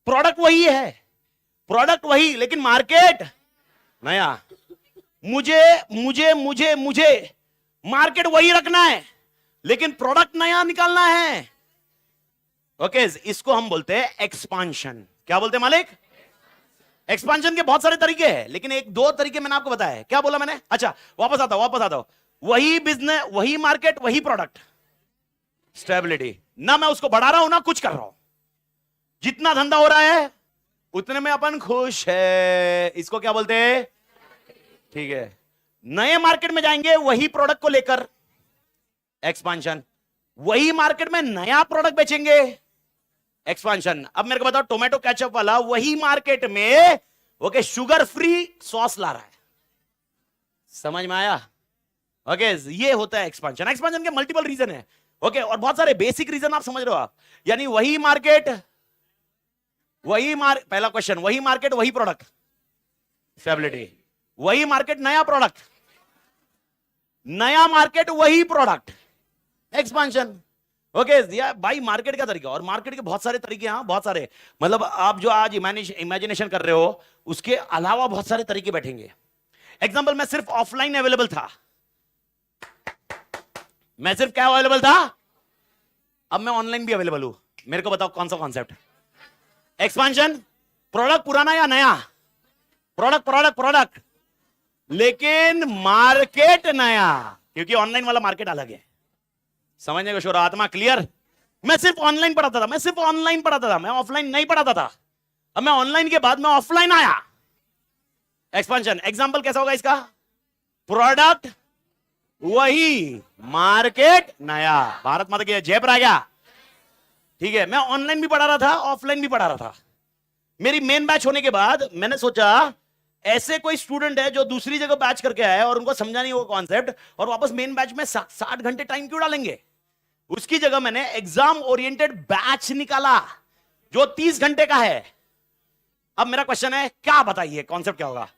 [SPEAKER 1] प्रोडक्ट वही है, प्रोडक्ट वही, लेकिन मार्केट नया। मुझे मुझे मुझे मुझे मार्केट वही रखना है, लेकिन प्रोडक्ट नया निकालना है। ओके, इसको हम बोलते हैं एक्सपांशन। क्या बोलते हैं मालिक? एक्सपांशन के बहुत सारे तरीके हैं, लेकिन 1-2 तरीके मैंने आपको बताया है। क्या बोला मैंने? अच्छा, वापस आता हूं। वही बिजनेस, वही मार्केट, वही प्रोडक्ट, स्टेबिलिटी। ना मैं उसको बढ़ा रहा हूं ना कुछ कर रहा हूं, जितना धंधा हो रहा है उतने में अपन खुश है। इसको क्या बोलते हैं? ठीक है। नए मार्केट में जाएंगे वही प्रोडक्ट को लेकर, एक्सपांशन। वही मार्केट में नया प्रोडक्ट बेचेंगे, एक्सपांशन। अब मेरे को बताओ, टोमेटो केचप वाला वही मार्केट में ओके शुगर फ्री सॉस ला रहा है, समझ में आया? ओके, ये होता है एक्सपांशन। एक्सपांशन के मल्टीपल रीजन है, ओके, और बहुत सारे बेसिक रीजन आप समझ रहे हो आप। यानी वही मार्केट, पहला क्वेश्चन, वही मार्केट वही प्रोडक्ट, स्टेबिलिटी। वही मार्केट नया प्रोडक्ट, नया मार्केट वही प्रोडक्ट, एक्सपांशन। ओके भाई, मार्केट का तरीका, और मार्केट के बहुत सारे तरीके हैं, बहुत सारे। मतलब आप जो आज इमेजिनेशन कर रहे हो उसके अलावा बहुत सारे तरीके बैठेंगे। एग्जांपल, मैं सिर्फ ऑफलाइन अवेलेबल था, मैं सिर्फ क्या अवेलेबल था, अब मैं ऑनलाइन भी अवेलेबल हूं। मेरे को बताओ कौन सा कॉन्सेप्ट? एक्सपांशन। प्रोडक्ट पुराना या नया? प्रोडक्ट, लेकिन मार्केट नया, क्योंकि ऑनलाइन वाला मार्केट अलग है। समझने को शोर आत्मा क्लियर? मैं सिर्फ ऑनलाइन पढ़ाता था, मैं ऑफलाइन नहीं पढ़ाता था। अब मैं ऑनलाइन के बाद मैं ऑफलाइन आया, एक्सपांशन। एग्जांपल कैसा होगा इसका? प्रोडक्ट वही, मार्केट नया। भारत माता की जय पर आ गया। ठीक है, मैं ऑनलाइन भी पढ़ा रहा था, ऑफलाइन भी पढ़ा रहा था। मेरी मेन बैच होने के बाद मैंने सोचा, ऐसे कोई स्टूडेंट है जो दूसरी जगह बैच करके आया और उनको समझा नहीं वो कॉन्सेप्ट, और वापस मेन बैच में 60 घंटे टाइम क्यों डालेंगे? उसकी जगह मैंने एग्जाम ओरिएंटेड बैच निकाला जो 30 घंटे का है। अब मेरा क्वेश्चन है, क्या बताइए कॉन्सेप्ट क्या होगा?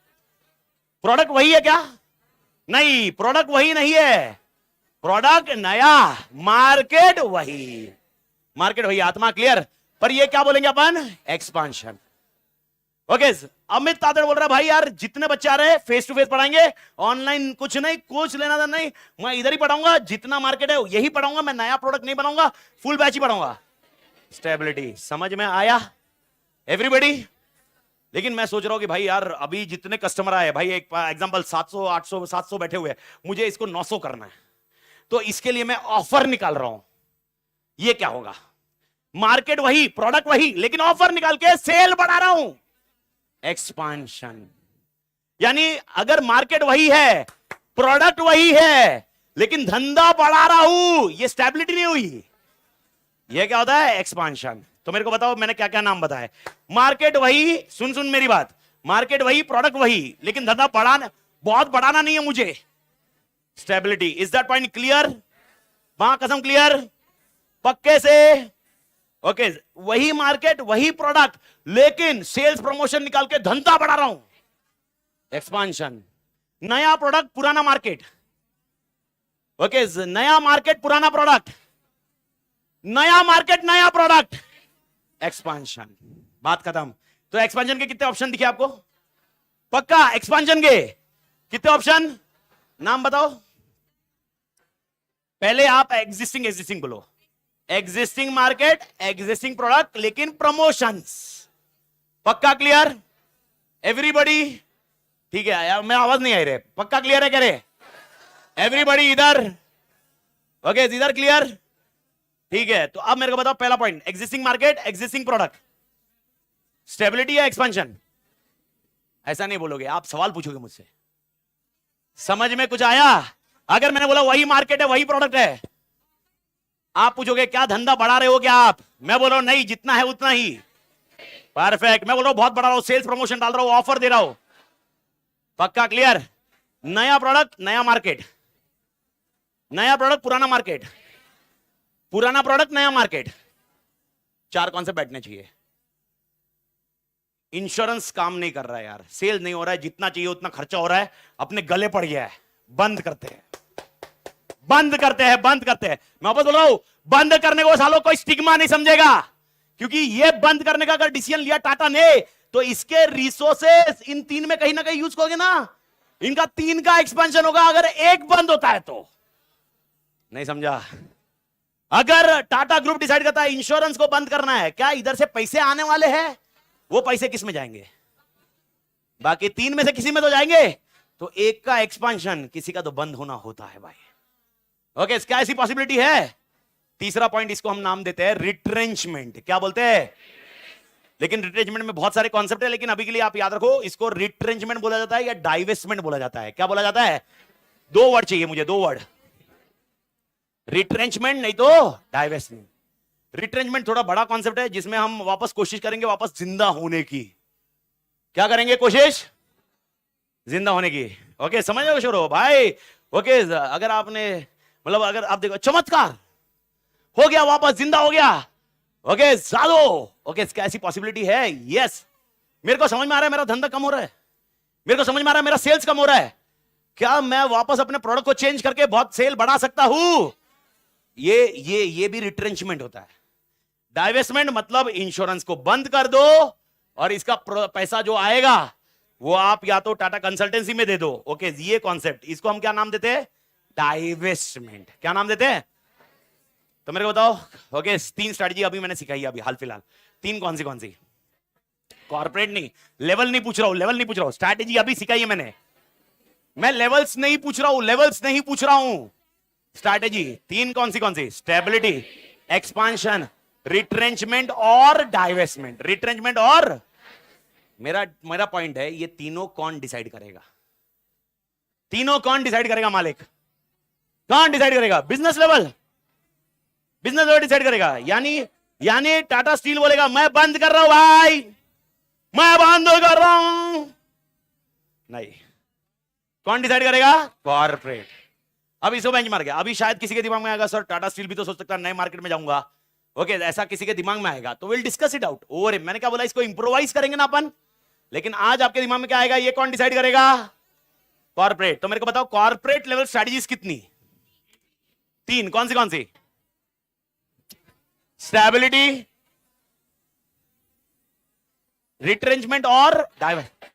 [SPEAKER 1] प्रोडक्ट वही है क्या? नहीं, प्रोडक्ट वही नहीं है, प्रोडक्ट नया, मार्केट वही, आत्मा क्लियर? पर ये क्या बोलेंगे अपन? एक्सपांशन। ओके, अमित तादड़ बोल रहा है, भाई यार जितने बच्चे आ रहे हैं फेस टू फेस पढ़ाएंगे, ऑनलाइन कुछ नहीं, कुछ लेना था नहीं, मैं इधर ही पढ़ाऊंगा, जितना मार्केट है यही पढ़ाऊंगा, मैं नया प्रोडक्ट नहीं बनाऊंगा, फुल बैच ही पढ़ाऊंगा। स्टेबिलिटी। समझ में आया एवरीबॉडी? लेकिन मैं सोच रहा हूं कि भाई यार अभी जितने कस्टमर आए, भाई एक एग्जांपल 700 800 700 बैठे हुए, मुझे इसको 900 करना है, तो इसके लिए मैं ऑफर निकाल रहा हूं। ये क्या होगा? मार्केट वही, प्रोडक्ट वही, लेकिन ऑफर निकाल के सेल बढ़ा रहा हूं, एक्सपांशन। यानी अगर मार्केट वही है, प्रोडक्ट वही है, लेकिन धंधा बढ़ा रहा हूं, ये स्टेबिलिटी नहीं हुई। ये क्या होता है? एक्सपांशन। तो मेरे को बताओ, मैंने क्या क्या नाम बताए? मार्केट वही, सुन मेरी बात, मार्केट वही, प्रोडक्ट वही, लेकिन धंधा बढ़ाना, बहुत बढ़ाना नहीं है मुझे, stability. Is that point clear? मां कसम क्लियर? पक्के से? ओके, वही मार्केट वही प्रोडक्ट, लेकिन सेल्स प्रमोशन निकाल के धंधा बढ़ा रहा हूं, एक्सपांशन। नया प्रोडक्ट पुराना मार्केट, ओके, नया मार्केट पुराना प्रोडक्ट, नया मार्केट नया प्रोडक्ट, एक्सपांशन। बात खत्म। तो एक्सपांशन के कितने ऑप्शन दिखे आपको? पक्का एक्सपांशन के कितने ऑप्शन? नाम बताओ। पहले आप एग्जिस्टिंग एग्जिस्टिंग बोलो, एग्जिस्टिंग मार्केट एग्जिस्टिंग प्रोडक्ट लेकिन प्रमोशंस। पक्का क्लियर एवरीबॉडी? ठीक है यार, मैं आवाज नहीं आ रही, पक्का क्लियर है? कह रहे एवरीबॉडी इधर? ओके, इधर क्लियर? ठीक है, तो अब मेरे को बताओ पहला point, existing market existing product, stability या एक्सपेंशन? ऐसा नहीं बोलोगे, आप सवाल पूछोगे मुझसे। समझ में कुछ आया? अगर मैंने बोला वही मार्केट है वही प्रोडक्ट है, आप पूछोगे क्या धंधा बढ़ा रहे हो क्या आप? मैं बोल रहा हूं नहीं, जितना है उतना ही। परफेक्ट। मैं बोल रहा हूं बहुत बढ़ा रहा हूं, सेल्स प्रमोशन डाल रहा हूं, ऑफर दे रहा हूं। पक्का क्लियर? नया प्रोडक्ट नया मार्केट, नया प्रोडक्ट पुराना मार्केट, पुराना प्रोडक्ट नया मार्केट। चार कॉन्सेप्ट बैठने चाहिए। इंश्योरेंस काम नहीं कर रहा है यार, सेल नहीं हो रहा है, जितना चाहिए उतना खर्चा हो रहा है, अपने गले पड़ गया है, बंद करते हैं, बंद करते हैं, बंद करते हैं। मैं वापस बोल रहा हूं, बंद करने को सालों कोई स्टिग्मा नहीं समझेगा, क्योंकि ये बंद करने का अगर डिसीजन लिया टाटा ने, तो इसके रिसोर्सेस इन तीन में कहीं ना कहीं यूज करोगे ना, इनका तीन का एक्सपेंशन होगा। अगर एक बंद होता है तो नहीं समझा? अगर टाटा ग्रुप डिसाइड करता है इंश्योरेंस को बंद करना है, क्या इधर से पैसे आने वाले हैं? वो पैसे किस में जाएंगे? बाकी तीन में से किसी में तो जाएंगे। तो एक का एक्सपेंशन, किसी का तो बंद होना होता है भाई। ओके, क्या ऐसी पॉसिबिलिटी है? तीसरा पॉइंट, इसको हम नाम देते हैं रिट्रेंचमेंट। क्या बोलते हैं? लेकिन रिट्रेंचमेंट में बहुत सारे कॉन्सेप्ट है, लेकिन अभी के लिए आप याद रखो, इसको रिट्रेंचमेंट बोला जाता है या डाइवेस्टमेंट बोला जाता है। क्या बोला जाता है? दो वर्ड चाहिए मुझे, दो वर्ड, रिट्रेंचमेंट नहीं तो डाइवेस्टमेंट। रिट्रेंचमेंट थोड़ा बड़ा कॉन्सेप्ट है, जिसमें हम वापस कोशिश करेंगे वापस जिंदा होने की। क्या करेंगे? कोशिश जिंदा होने की। ओके, समझ रहे हो शुरू भाई? ओके, अगर आपने मतलब अगर आप देखो चमत्कार हो गया, वापस जिंदा हो गया, ओके जादू, ओके, क्या ऐसी पॉसिबिलिटी है? यस। मेरे को समझ में आ रहा है मेरा धंधा कम हो रहा है, मेरे को समझ में आ रहा है मेरा सेल्स कम हो रहा है, क्या मैं वापस अपने प्रोडक्ट को चेंज करके बहुत सेल बढ़ा सकता हूं? ये भी रिट्रेंचमेंट होता है। डाइवेस्टमेंट मतलब इंश्योरेंस को बंद कर दो और इसका पैसा जो आएगा वो आप या तो टाटा कंसल्टेंसी में दे दो। ओके, ये कॉन्सेप्ट, इसको हम क्या नाम देते हैं? डाइवेस्टमेंट। क्या नाम देते हैं? तो मेरे को बताओ। ओके, तीन स्ट्रेटजी अभी मैंने सिखाई है, अभी हाल फिलहाल तीन। कौन सी? कॉर्पोरेट नहीं, लेवल नहीं पूछ रहा हूं, लेवल नहीं पूछ रहा हूं, स्ट्रैटेजी अभी सिखाई है मैंने। मैं लेवल्स नहीं पूछ रहा हूं, लेवल्स नहीं पूछ रहा हूं, स्ट्रैटेजी तीन। कौन सी? स्टेबिलिटी, एक्सपांशन, रिट्रेंचमेंट और डाइवेस्टमेंट। रिट्रेंचमेंट और मेरा पॉइंट है, ये तीनों कौन डिसाइड करेगा? तीनों कौन डिसाइड करेगा मालिक? कौन डिसाइड करेगा? Business level, business level decide करेगा। यानी टाटा स्टील बोलेगा मैं बंद कर रहा हूं भाई, मैं बंद कर रहा हूं, नहीं। कौन डिसाइड करेगा? कॉर्पोरेट। अब इसको बेंचमार्क गया, अभी शायद किसी के दिमाग में आएगा सर टाटा स्टील भी तो सोच सकता है नए मार्केट में जाऊंगा। ओके, ऐसा किसी के दिमाग में आएगा तो will discuss it out over. मैंने क्या बोला, इसको इंप्रोवाइज करेंगे ना अपन। लेकिन आज आपके दिमाग में क्या आएगा, ये कौन डिसाइड करेगा? कॉर्पोरेट। तो मेरे को बताओ कॉर्पोरेट लेवल स्ट्रेटजीज कितनी? तीन। कौन सी? स्टेबिलिटी, रिट्रेंचमेंट और डाइवेस्ट।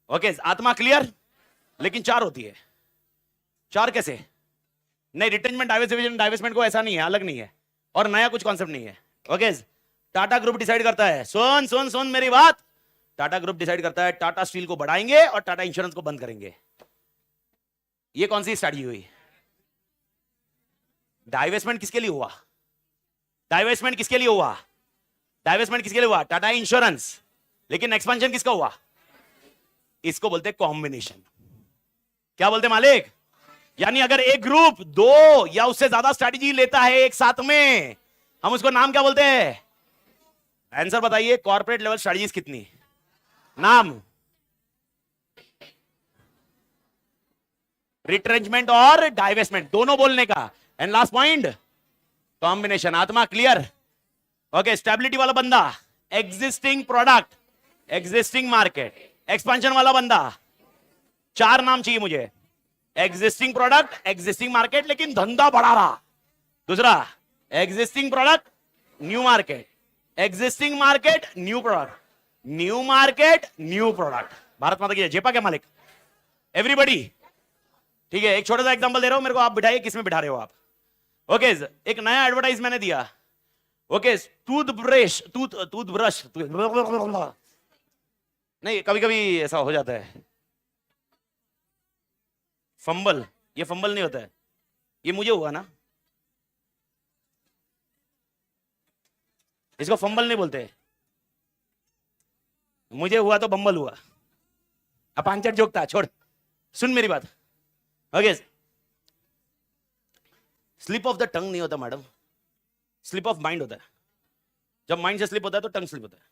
[SPEAKER 1] ओके, आत्मा क्लियर? लेकिन चार होती है। चार कैसे? नहीं, रिट्रेंचमेंट, डाइवेस्टमेंट को ऐसा नहीं है, अलग नहीं है, और नया कुछ कॉन्सेप्ट नहीं है। ओके, टाटा ग्रुप डिसाइड करता है, सुन मेरी बात, टाटा ग्रुप डिसाइड करता है टाटा स्टील को बढ़ाएंगे और टाटा इंश्योरेंस को बंद करेंगे। ये कौन सी स्ट्रैटेजी हुई? डाइवेस्टमेंट किसके लिए हुआ? डाइवेस्टमेंट किसके लिए हुआ? डाइवेस्टमेंट किसके लिए हुआ? टाटा इंश्योरेंस। लेकिन एक्सपेंशन किसका हुआ? इसको बोलते हैं कॉम्बिनेशन। क्या बोलते हैं मालिक? यानी अगर एक ग्रुप दो या उससे ज्यादा स्ट्रैटेजी लेता है एक साथ में, हम उसको नाम क्या बोलते हैं? आंसर बताइए, कॉर्पोरेट लेवल स्ट्रैटेजीज कितनी? नाम? रिट्रेंचमेंट और डाइवेस्टमेंट, दोनों बोलने का। And last point, combination. आत्मा क्लियर? ओके, स्टेबिलिटी वाला बंदा, existing product, existing market, expansion वाला बंदा, चार नाम चाहिए मुझे, एग्जिस्टिंग प्रोडक्ट, एग्जिस्टिंग मार्केट लेकिन धंधा बढ़ा रहा, दूसरा existing product new market, existing market new product, new market new product. Bharat माता की जय। जेपा क्या मालिक, एवरीबडी। ठीक है, एक छोटा सा एग्जांपल दे रहा हूं, मेरे को आप बिठाइए, किसमें बिठा रहे हो आप। ओके, एक नया एडवर्टाइज मैंने दिया। ओके, टूथब्रश, टूथब्रश नहीं, कभी कभी ऐसा हो जाता है, फंबल, ये फंबल नहीं होता है, ये मुझे हुआ ना, इसको फंबल नहीं बोलते, मुझे हुआ तो बम्बल हुआ। अपांचर जोक था, छोड़, सुन मेरी बात। Okay, slip of the tongue नहीं होता मैडम, स्लिप ऑफ माइंड होता है। जब माइंड से स्लिप होता है तो टंग स्लिप होता है।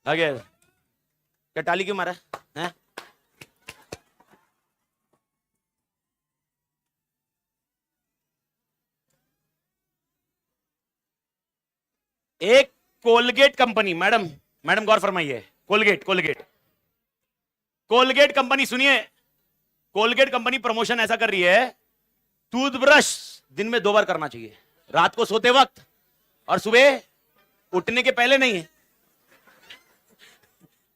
[SPEAKER 1] आगे क्या टाली क्यों मारा है? एक कोलगेट कंपनी, मैडम मैडम गौर फरमाइए, कोलगेट कोलगेट कोलगेट कंपनी, सुनिए, कोलगेट कंपनी प्रमोशन ऐसा कर रही है, टूथब्रश दिन में 2 बार करना चाहिए, रात को सोते वक्त और सुबह उठने के पहले नहीं है,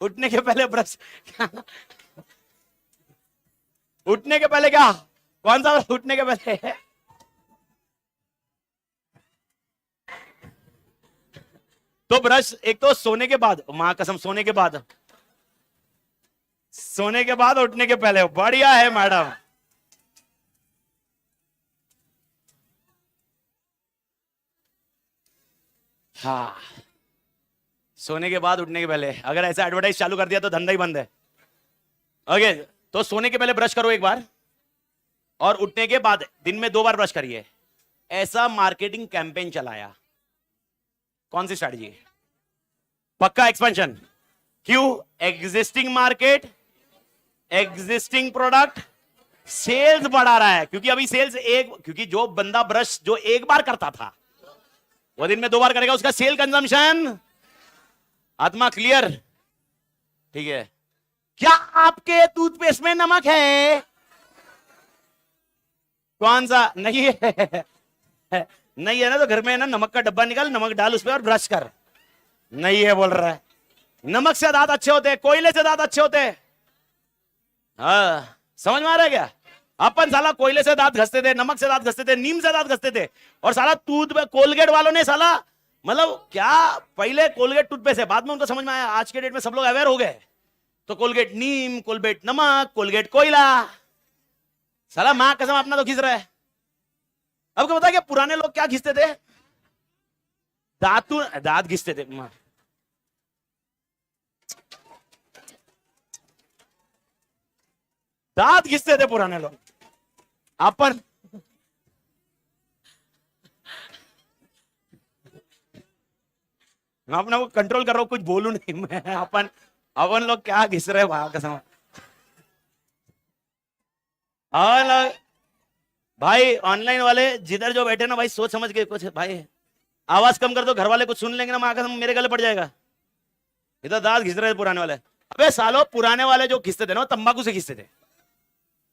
[SPEAKER 1] उठने के पहले ब्रश उठने के पहले क्या, कौन सा उठने के पहले है? तो ब्रश एक तो सोने के बाद, मां कसम, सोने के बाद, सोने के बाद उठने के पहले, बढ़िया है मैडम। हाँ, सोने के बाद उठने के पहले, अगर ऐसा एडवर्टाइज चालू कर दिया तो धंधा ही बंद है। ओके, तो सोने के पहले ब्रश करो एक बार, और उठने के बाद दिन में 2 बार ब्रश करिए। ऐसा मार्केटिंग कैंपेन चलाया। कौन सी स्ट्रैटेजी? पक्का एक्सपेंशन। क्यों? Existing market, existing product, sales बढ़ा रहा है, क्योंकि अभी सेल्स क्योंकि जो बंदा ब्रश जो एक बार करता था वो दिन में 2 बार करेगा, उसका सेल कंजम्पशन, आत्मा क्लियर? ठीक है। क्या आपके टूथपेस्ट में नमक है? कौन सा? नहीं है नहीं है ना, तो घर में ना नमक का डब्बा निकाल, नमक डाल उस पर और ब्रश कर। नहीं है बोल रहा है। नमक से दांत अच्छे होते हैं, कोयले से दांत अच्छे होते हैं। हाँ, समझ में आ रहा है क्या? अपन साला कोयले से दांत घसते थे, नमक से दांत घसते थे, नीम से दांत घसते थे, और साला कोलगेट वालों ने साला, मतलब क्या, पहले कोलगेट टूथपेस्ट है, बाद में उनको समझ में आया, आज के डेट में सब लोग अवेयर हो गए, तो कोलगेट नीम, कोलगेट नमक, कोलगेट कोयला, साला मां कसम अपना तो खींच रहा है। अब क्या पता क्या पुराने लोग क्या घिसते थे? दांत घिसते थे। दांत घिसते थे पुराने लोग। अपन मैं अपने को कंट्रोल कर रहा हूं, कुछ बोलूं नहीं मैं। अपन लोग क्या घिस रहे वहां कसम। और भाई ऑनलाइन वाले जिधर जो बैठे ना भाई, सोच समझ के कुछ, भाई आवाज कम कर दो, घर वाले कुछ सुन लेंगे ना, मां कसम मेरे गले पड़ जाएगा। इधर दांत घिस रहे थे पुराने वाले। अबे सालो, पुराने वाले जो घिसते थे ना, वो तंबाकू से घिसते थे,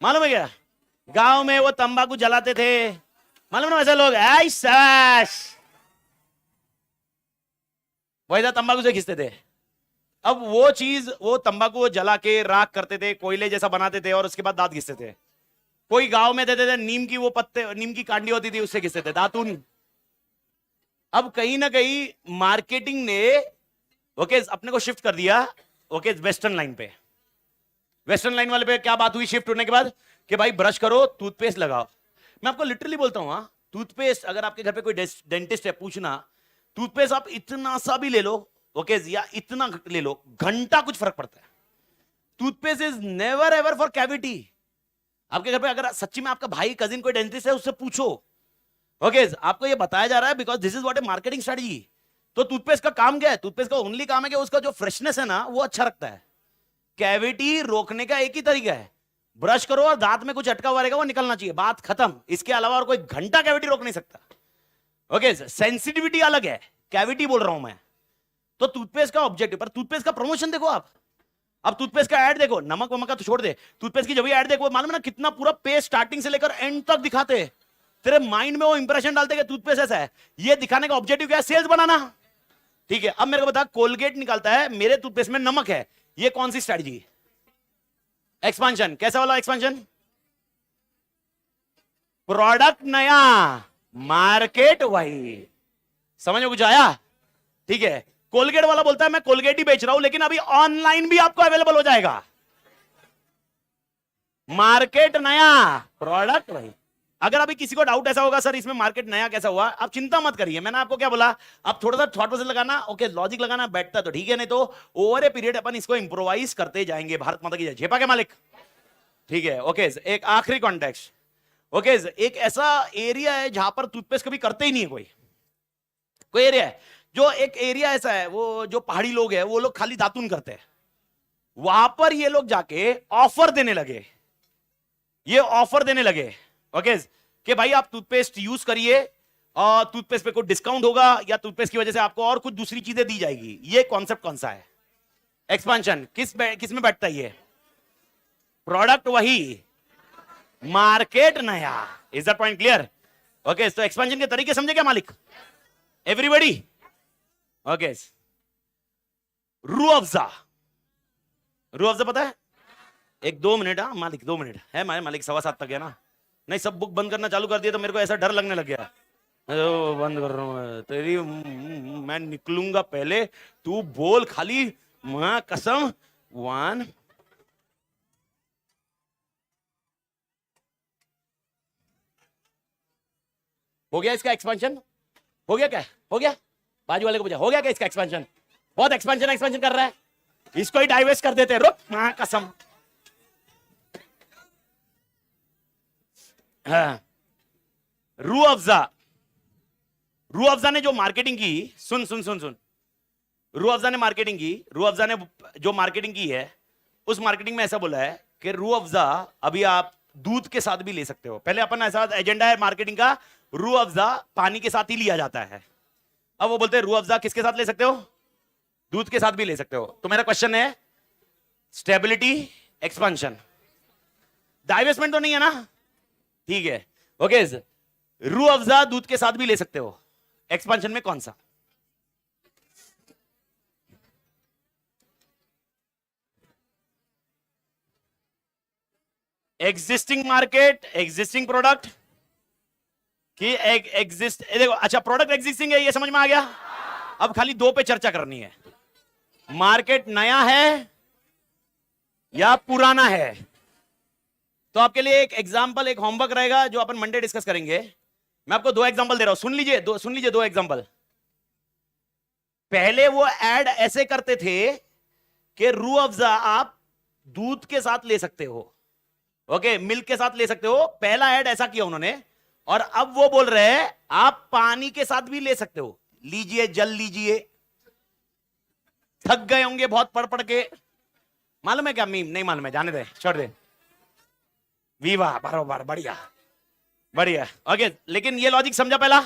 [SPEAKER 1] मालूम है क्या? गांव में वो तंबाकू जलाते थे, मालूम ना, वैसे लोग ऐसा वैसा तंबाकू से घिसते थे। अब वो चीज, वो तंबाकू वो जला के राख करते थे, कोयले जैसा बनाते थे, और उसके बाद दांत घिसते थे। कोई गांव में देते थे नीम की, वो पत्ते, नीम की कांडी होती थी, उससे घिसते थे दातून। अब कहीं ना कहीं मार्केटिंग ने ओके अपने को शिफ्ट कर दिया, ओके वेस्टर्न लाइन पे। वेस्टर्न लाइन वाले पे क्या बात हुई शिफ्ट होने के बाद? कि भाई ब्रश करो, टूथपेस्ट लगाओ। मैं आपको लिटरली बोलता हूं, हाँ, टूथपेस्ट, अगर आपके घर पे कोई डेंटिस्ट है, पूछना, टूथपेस्ट आप इतना सा भी ले लो, ओके, या इतना ले लो, घंटा कुछ फर्क पड़ता है। Toothpaste is never ever for cavity. आपके घर पे अगर सच्ची में आपका भाई कजिन कोई डेंटिस्ट है, उससे पूछो, ओके, आपको ये बताया जा रहा है because this is what A marketing strategy. तो टूथपेस्ट का काम क्या है? टूथपेस्ट का ओनली काम है कि उसका जो फ्रेशनेस है ना, वो अच्छा रखता है। कैविटी रोकने का एक ही तरीका है, ब्रश करो और दांत में कुछ अटका हुआ रहेगा वो निकलना चाहिए, बात खत्म। इसके अलावा और कोई घंटा कैविटी रोक नहीं सकता। ओके, सेंसिटिविटी अलग है, कैविटी बोल रहा हूं मैं। तो टूथपेस्ट का ऑब्जेक्टिव, पर टूथपेस्ट का प्रमोशन देखो आप, अब टूथपेस्ट का ऐड देखो, नमक वमक का तो छोड़ दे, टूथपेस्ट की जब भी ऐड देखो, मालूम है ना कितना पूरा पेस्ट स्टार्टिंग से लेकर एंड तक दिखाते हैं, तेरे माइंड में वो इंप्रेशन डालते कि टूथपेस्ट ऐसा है। ये दिखाने का ऑब्जेक्टिव क्या है? सेल्स बनाना। ठीक है, अब मेरे को बता, कोलगेट निकालता है मेरे टूथपेस्ट में नमक है, ये कौन सी स्ट्रेटजी? एक्सपांशन। कैसा वाला एक्सपांशन? प्रोडक्ट नया, मार्केट वही। समझ में कुछ आया? ठीक है, कोलगेट वाला बोलता है मैं कोलगेट ही बेच रहा हूं, लेकिन अभी ऑनलाइन भी आपको अवेलेबल हो जाएगा। मार्केट नया, प्रोडक्ट वही। अगर अभी किसी को डाउट ऐसा होगा सर इसमें मार्केट नया कैसा हुआ, आप चिंता मत करिए, मैंने आपको क्या बोला, आप थोड़ा सा थॉट प्रोसेस लगाना, ओके लॉजिक लगाना, बैठता तो ठीक है, नहीं तो ओवर ए पीरियड अपन इसको इंप्रोवाइज करते जाएंगे। भारत माता की जय। झेपा के मालिक। ठीक है, ओके, एक आखिरी कॉन्टेक्स्ट। ओके, एक ऐसा एरिया है जहां पर टूथपेस्ट कभी करते ही नहीं है कोई एरिया है, जो एक एरिया ऐसा है, वो जो पहाड़ी लोग हैं वो लोग खाली दातुन करते हैं, वहां पर ये लोग जाके ऑफर देने लगे, ये ऑफर देने लगे, ओके, कि भाई आप टूथपेस्ट यूज करिए और टूथपेस्ट पे कोई डिस्काउंट होगा या टूथपेस्ट की वजह से आपको और कुछ दूसरी चीजें दी जाएगी। ये कॉन्सेप्ट कौन सा है? एक्सपांशन। किस में बैठता है ये? प्रोडक्ट वही, मार्केट नया। Is that point clear? Okay, तो एक्सपेंशन के तरीके समझे क्या मालिक? एवरीबॉडी? ओके, रूह अफ़ज़ा। रूह अफ़ज़ा पता है? एक 2 मिनट, हाँ मालिक 2 मिनट है, हमारे मालिक 7:15 तक है ना। नहीं, सब बुक बंद करना चालू कर दिया तो मेरे को ऐसा डर लगने लग गया, बंद कर रहा हूं तेरी, मैं निकलूंगा पहले, तू बोल खाली, मां कसम। 1 हो गया इसका एक्सपेंशन? हो गया क्या? हो गया? बाजू वाले को पूछा, हो गया क्या इसका एक्सपेंशन? बहुत एक्सपेंशन कर रहा है, इसको ही डाइवर्स कर देते, रुक मां कसम। हाँ, रूह अफ़ज़ा ने जो मार्केटिंग की, सुन, रूह अफ़ज़ा ने मार्केटिंग की, रूह अफ़ज़ा ने जो मार्केटिंग की है, उस मार्केटिंग में ऐसा बोला है कि रूह अफ़ज़ा अभी आप दूध के साथ भी ले सकते हो। पहले अपन ऐसा एजेंडा है मार्केटिंग का, रूह अफ़ज़ा पानी के साथ ही लिया जाता है। अब वो बोलते हैं रूह अफ़ज़ा किसके साथ ले सकते हो? दूध के साथ भी ले सकते हो। तो मेरा क्वेश्चन है, स्टेबिलिटी, एक्सपेंशन, डाइवेस्टमेंट तो नहीं है ना? ठीक है, ओके, रूह अफ़ज़ा दूध के साथ भी ले सकते हो, एक्सपेंशन में कौन सा? एग्जिस्टिंग मार्केट, एग्जिस्टिंग प्रोडक्ट कि देखो, अच्छा प्रोडक्ट एग्जिस्टिंग है, ये समझ में आ गया। अब खाली 2 पे चर्चा करनी है, मार्केट नया है या पुराना है। तो आपके लिए एक एग्जांपल, एक होमवर्क रहेगा जो अपन मंडे डिस्कस करेंगे। मैं आपको 2 एग्जांपल दे रहा हूं, सुन लीजिए 2 एग्जांपल। पहले वो ऐड ऐसे करते थे कि रूह अफ़ज़ा आप दूध के साथ ले सकते हो, ओके, मिल्क के साथ ले सकते हो, पहला ऐड ऐसा किया उन्होंने। और अब वो बोल रहे हैं आप पानी के साथ भी ले सकते हो, लीजिए जल लीजिए। थक गए होंगे बहुत पढ़ के, मालूम है क्या मीम? नहीं मालूम है, जाने दे, छोड़ दे। विवाह, बराबर, बढ़िया बढ़िया, ओके, लेकिन ये लॉजिक समझा पहला।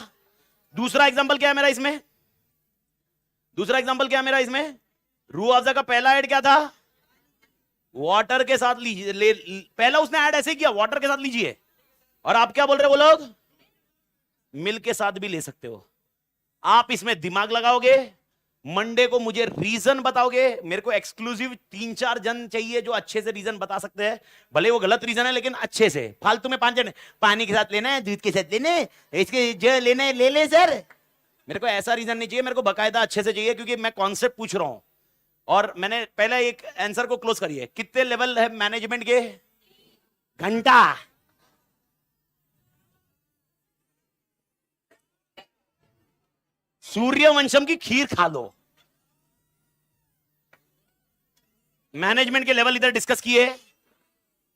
[SPEAKER 1] दूसरा एग्जांपल क्या है मेरा इसमें? रूह अफ़ज़ा का पहला ऐड क्या था? वाटर के साथ लीजिए, पहला उसने ऐड ऐसे किया, वाटर के साथ लीजिए। और आप क्या बोल रहे हो? वो लोग मिल्क के साथ भी ले सकते हो। आप इसमें दिमाग लगाओगे, मंडे को मुझे रीजन बताओगे। मेरे को एक्सक्लूसिव 3-4 जन चाहिए जो अच्छे से रीजन बता सकते हैं, भले वो गलत रीजन है लेकिन अच्छे से। फालतू में 5 जन, पानी के साथ लेना है, दूध के साथ लेना है, इसके जो लेना है ले ले सर। मेरे को ऐसा रीजन नहीं चाहिए, मेरे को बकायदा अच्छे से चाहिए, क्योंकि मैं कॉन्सेप्ट पूछ रहा हूं। और मैंने पहले एक आंसर को क्लोज करिए, कितने लेवल है मैनेजमेंट के? घंटा। सूर्यवंशम की खीर खा लो। मैनेजमेंट के लेवल इधर डिस्कस किए।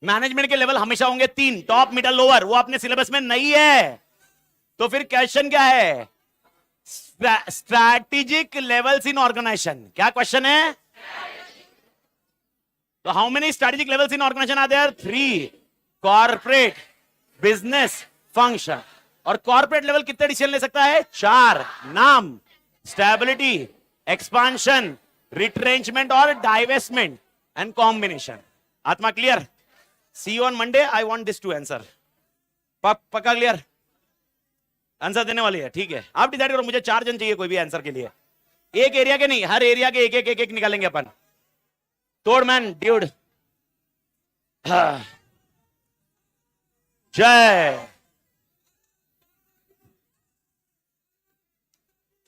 [SPEAKER 1] मैनेजमेंट के लेवल हमेशा होंगे 3, टॉप, मिडल, लोअर। वो अपने सिलेबस में नहीं है। तो फिर क्वेश्चन क्या है? Strategic levels in organization. क्या क्वेश्चन है? तो how many strategic levels in organization are there? 3, corporate, business, function. और कॉर्पोरेट लेवल कितने डिसीजन ले सकता है? 4। नाम, स्टेबिलिटी, एक्सपांशन, रिट्रेंचमेंट और डाइवेस्टमेंट एंड कॉम्बिनेशन। आत्मा clear? See you on Monday. I want this to answer. पक्का क्लियर? आंसर देने वाली है, ठीक है। आप डिसाइड करो, मुझे 4 जन चाहिए कोई भी आंसर के लिए। एक एरिया के नहीं, हर एरिया के एक एक निकालेंगे अपन। तोड़ मैन ड्यूड। जय।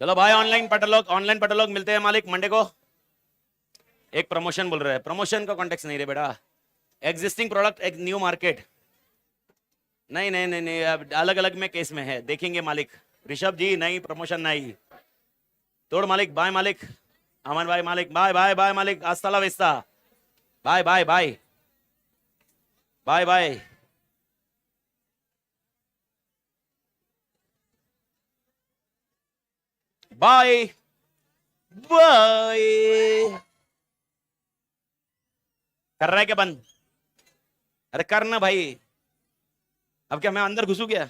[SPEAKER 1] चलो भाई, ऑनलाइन पटलोग मिलते हैं मालिक मंडे को। एक प्रमोशन बोल रहे हैं, प्रमोशन का कॉन्टेक्स्ट नहीं रे बेटा। एग्जिस्टिंग प्रोडक्ट, एक न्यू मार्केट। नहीं नहीं नहीं नहीं, अब अलग अलग में केस में है, देखेंगे मालिक। ऋषभ जी नहीं, प्रमोशन नहीं। तोड़ मालिक, बाय मालिक। अमन भाई मालिक, बाय बाय बाय मालिक। आस्ताला वेस्ता, bye bye bye bye bye. Bye bye. कर रहा है क्या बंद? अरे करना भाई। अब क्या मैं अंदर घुसू क्या?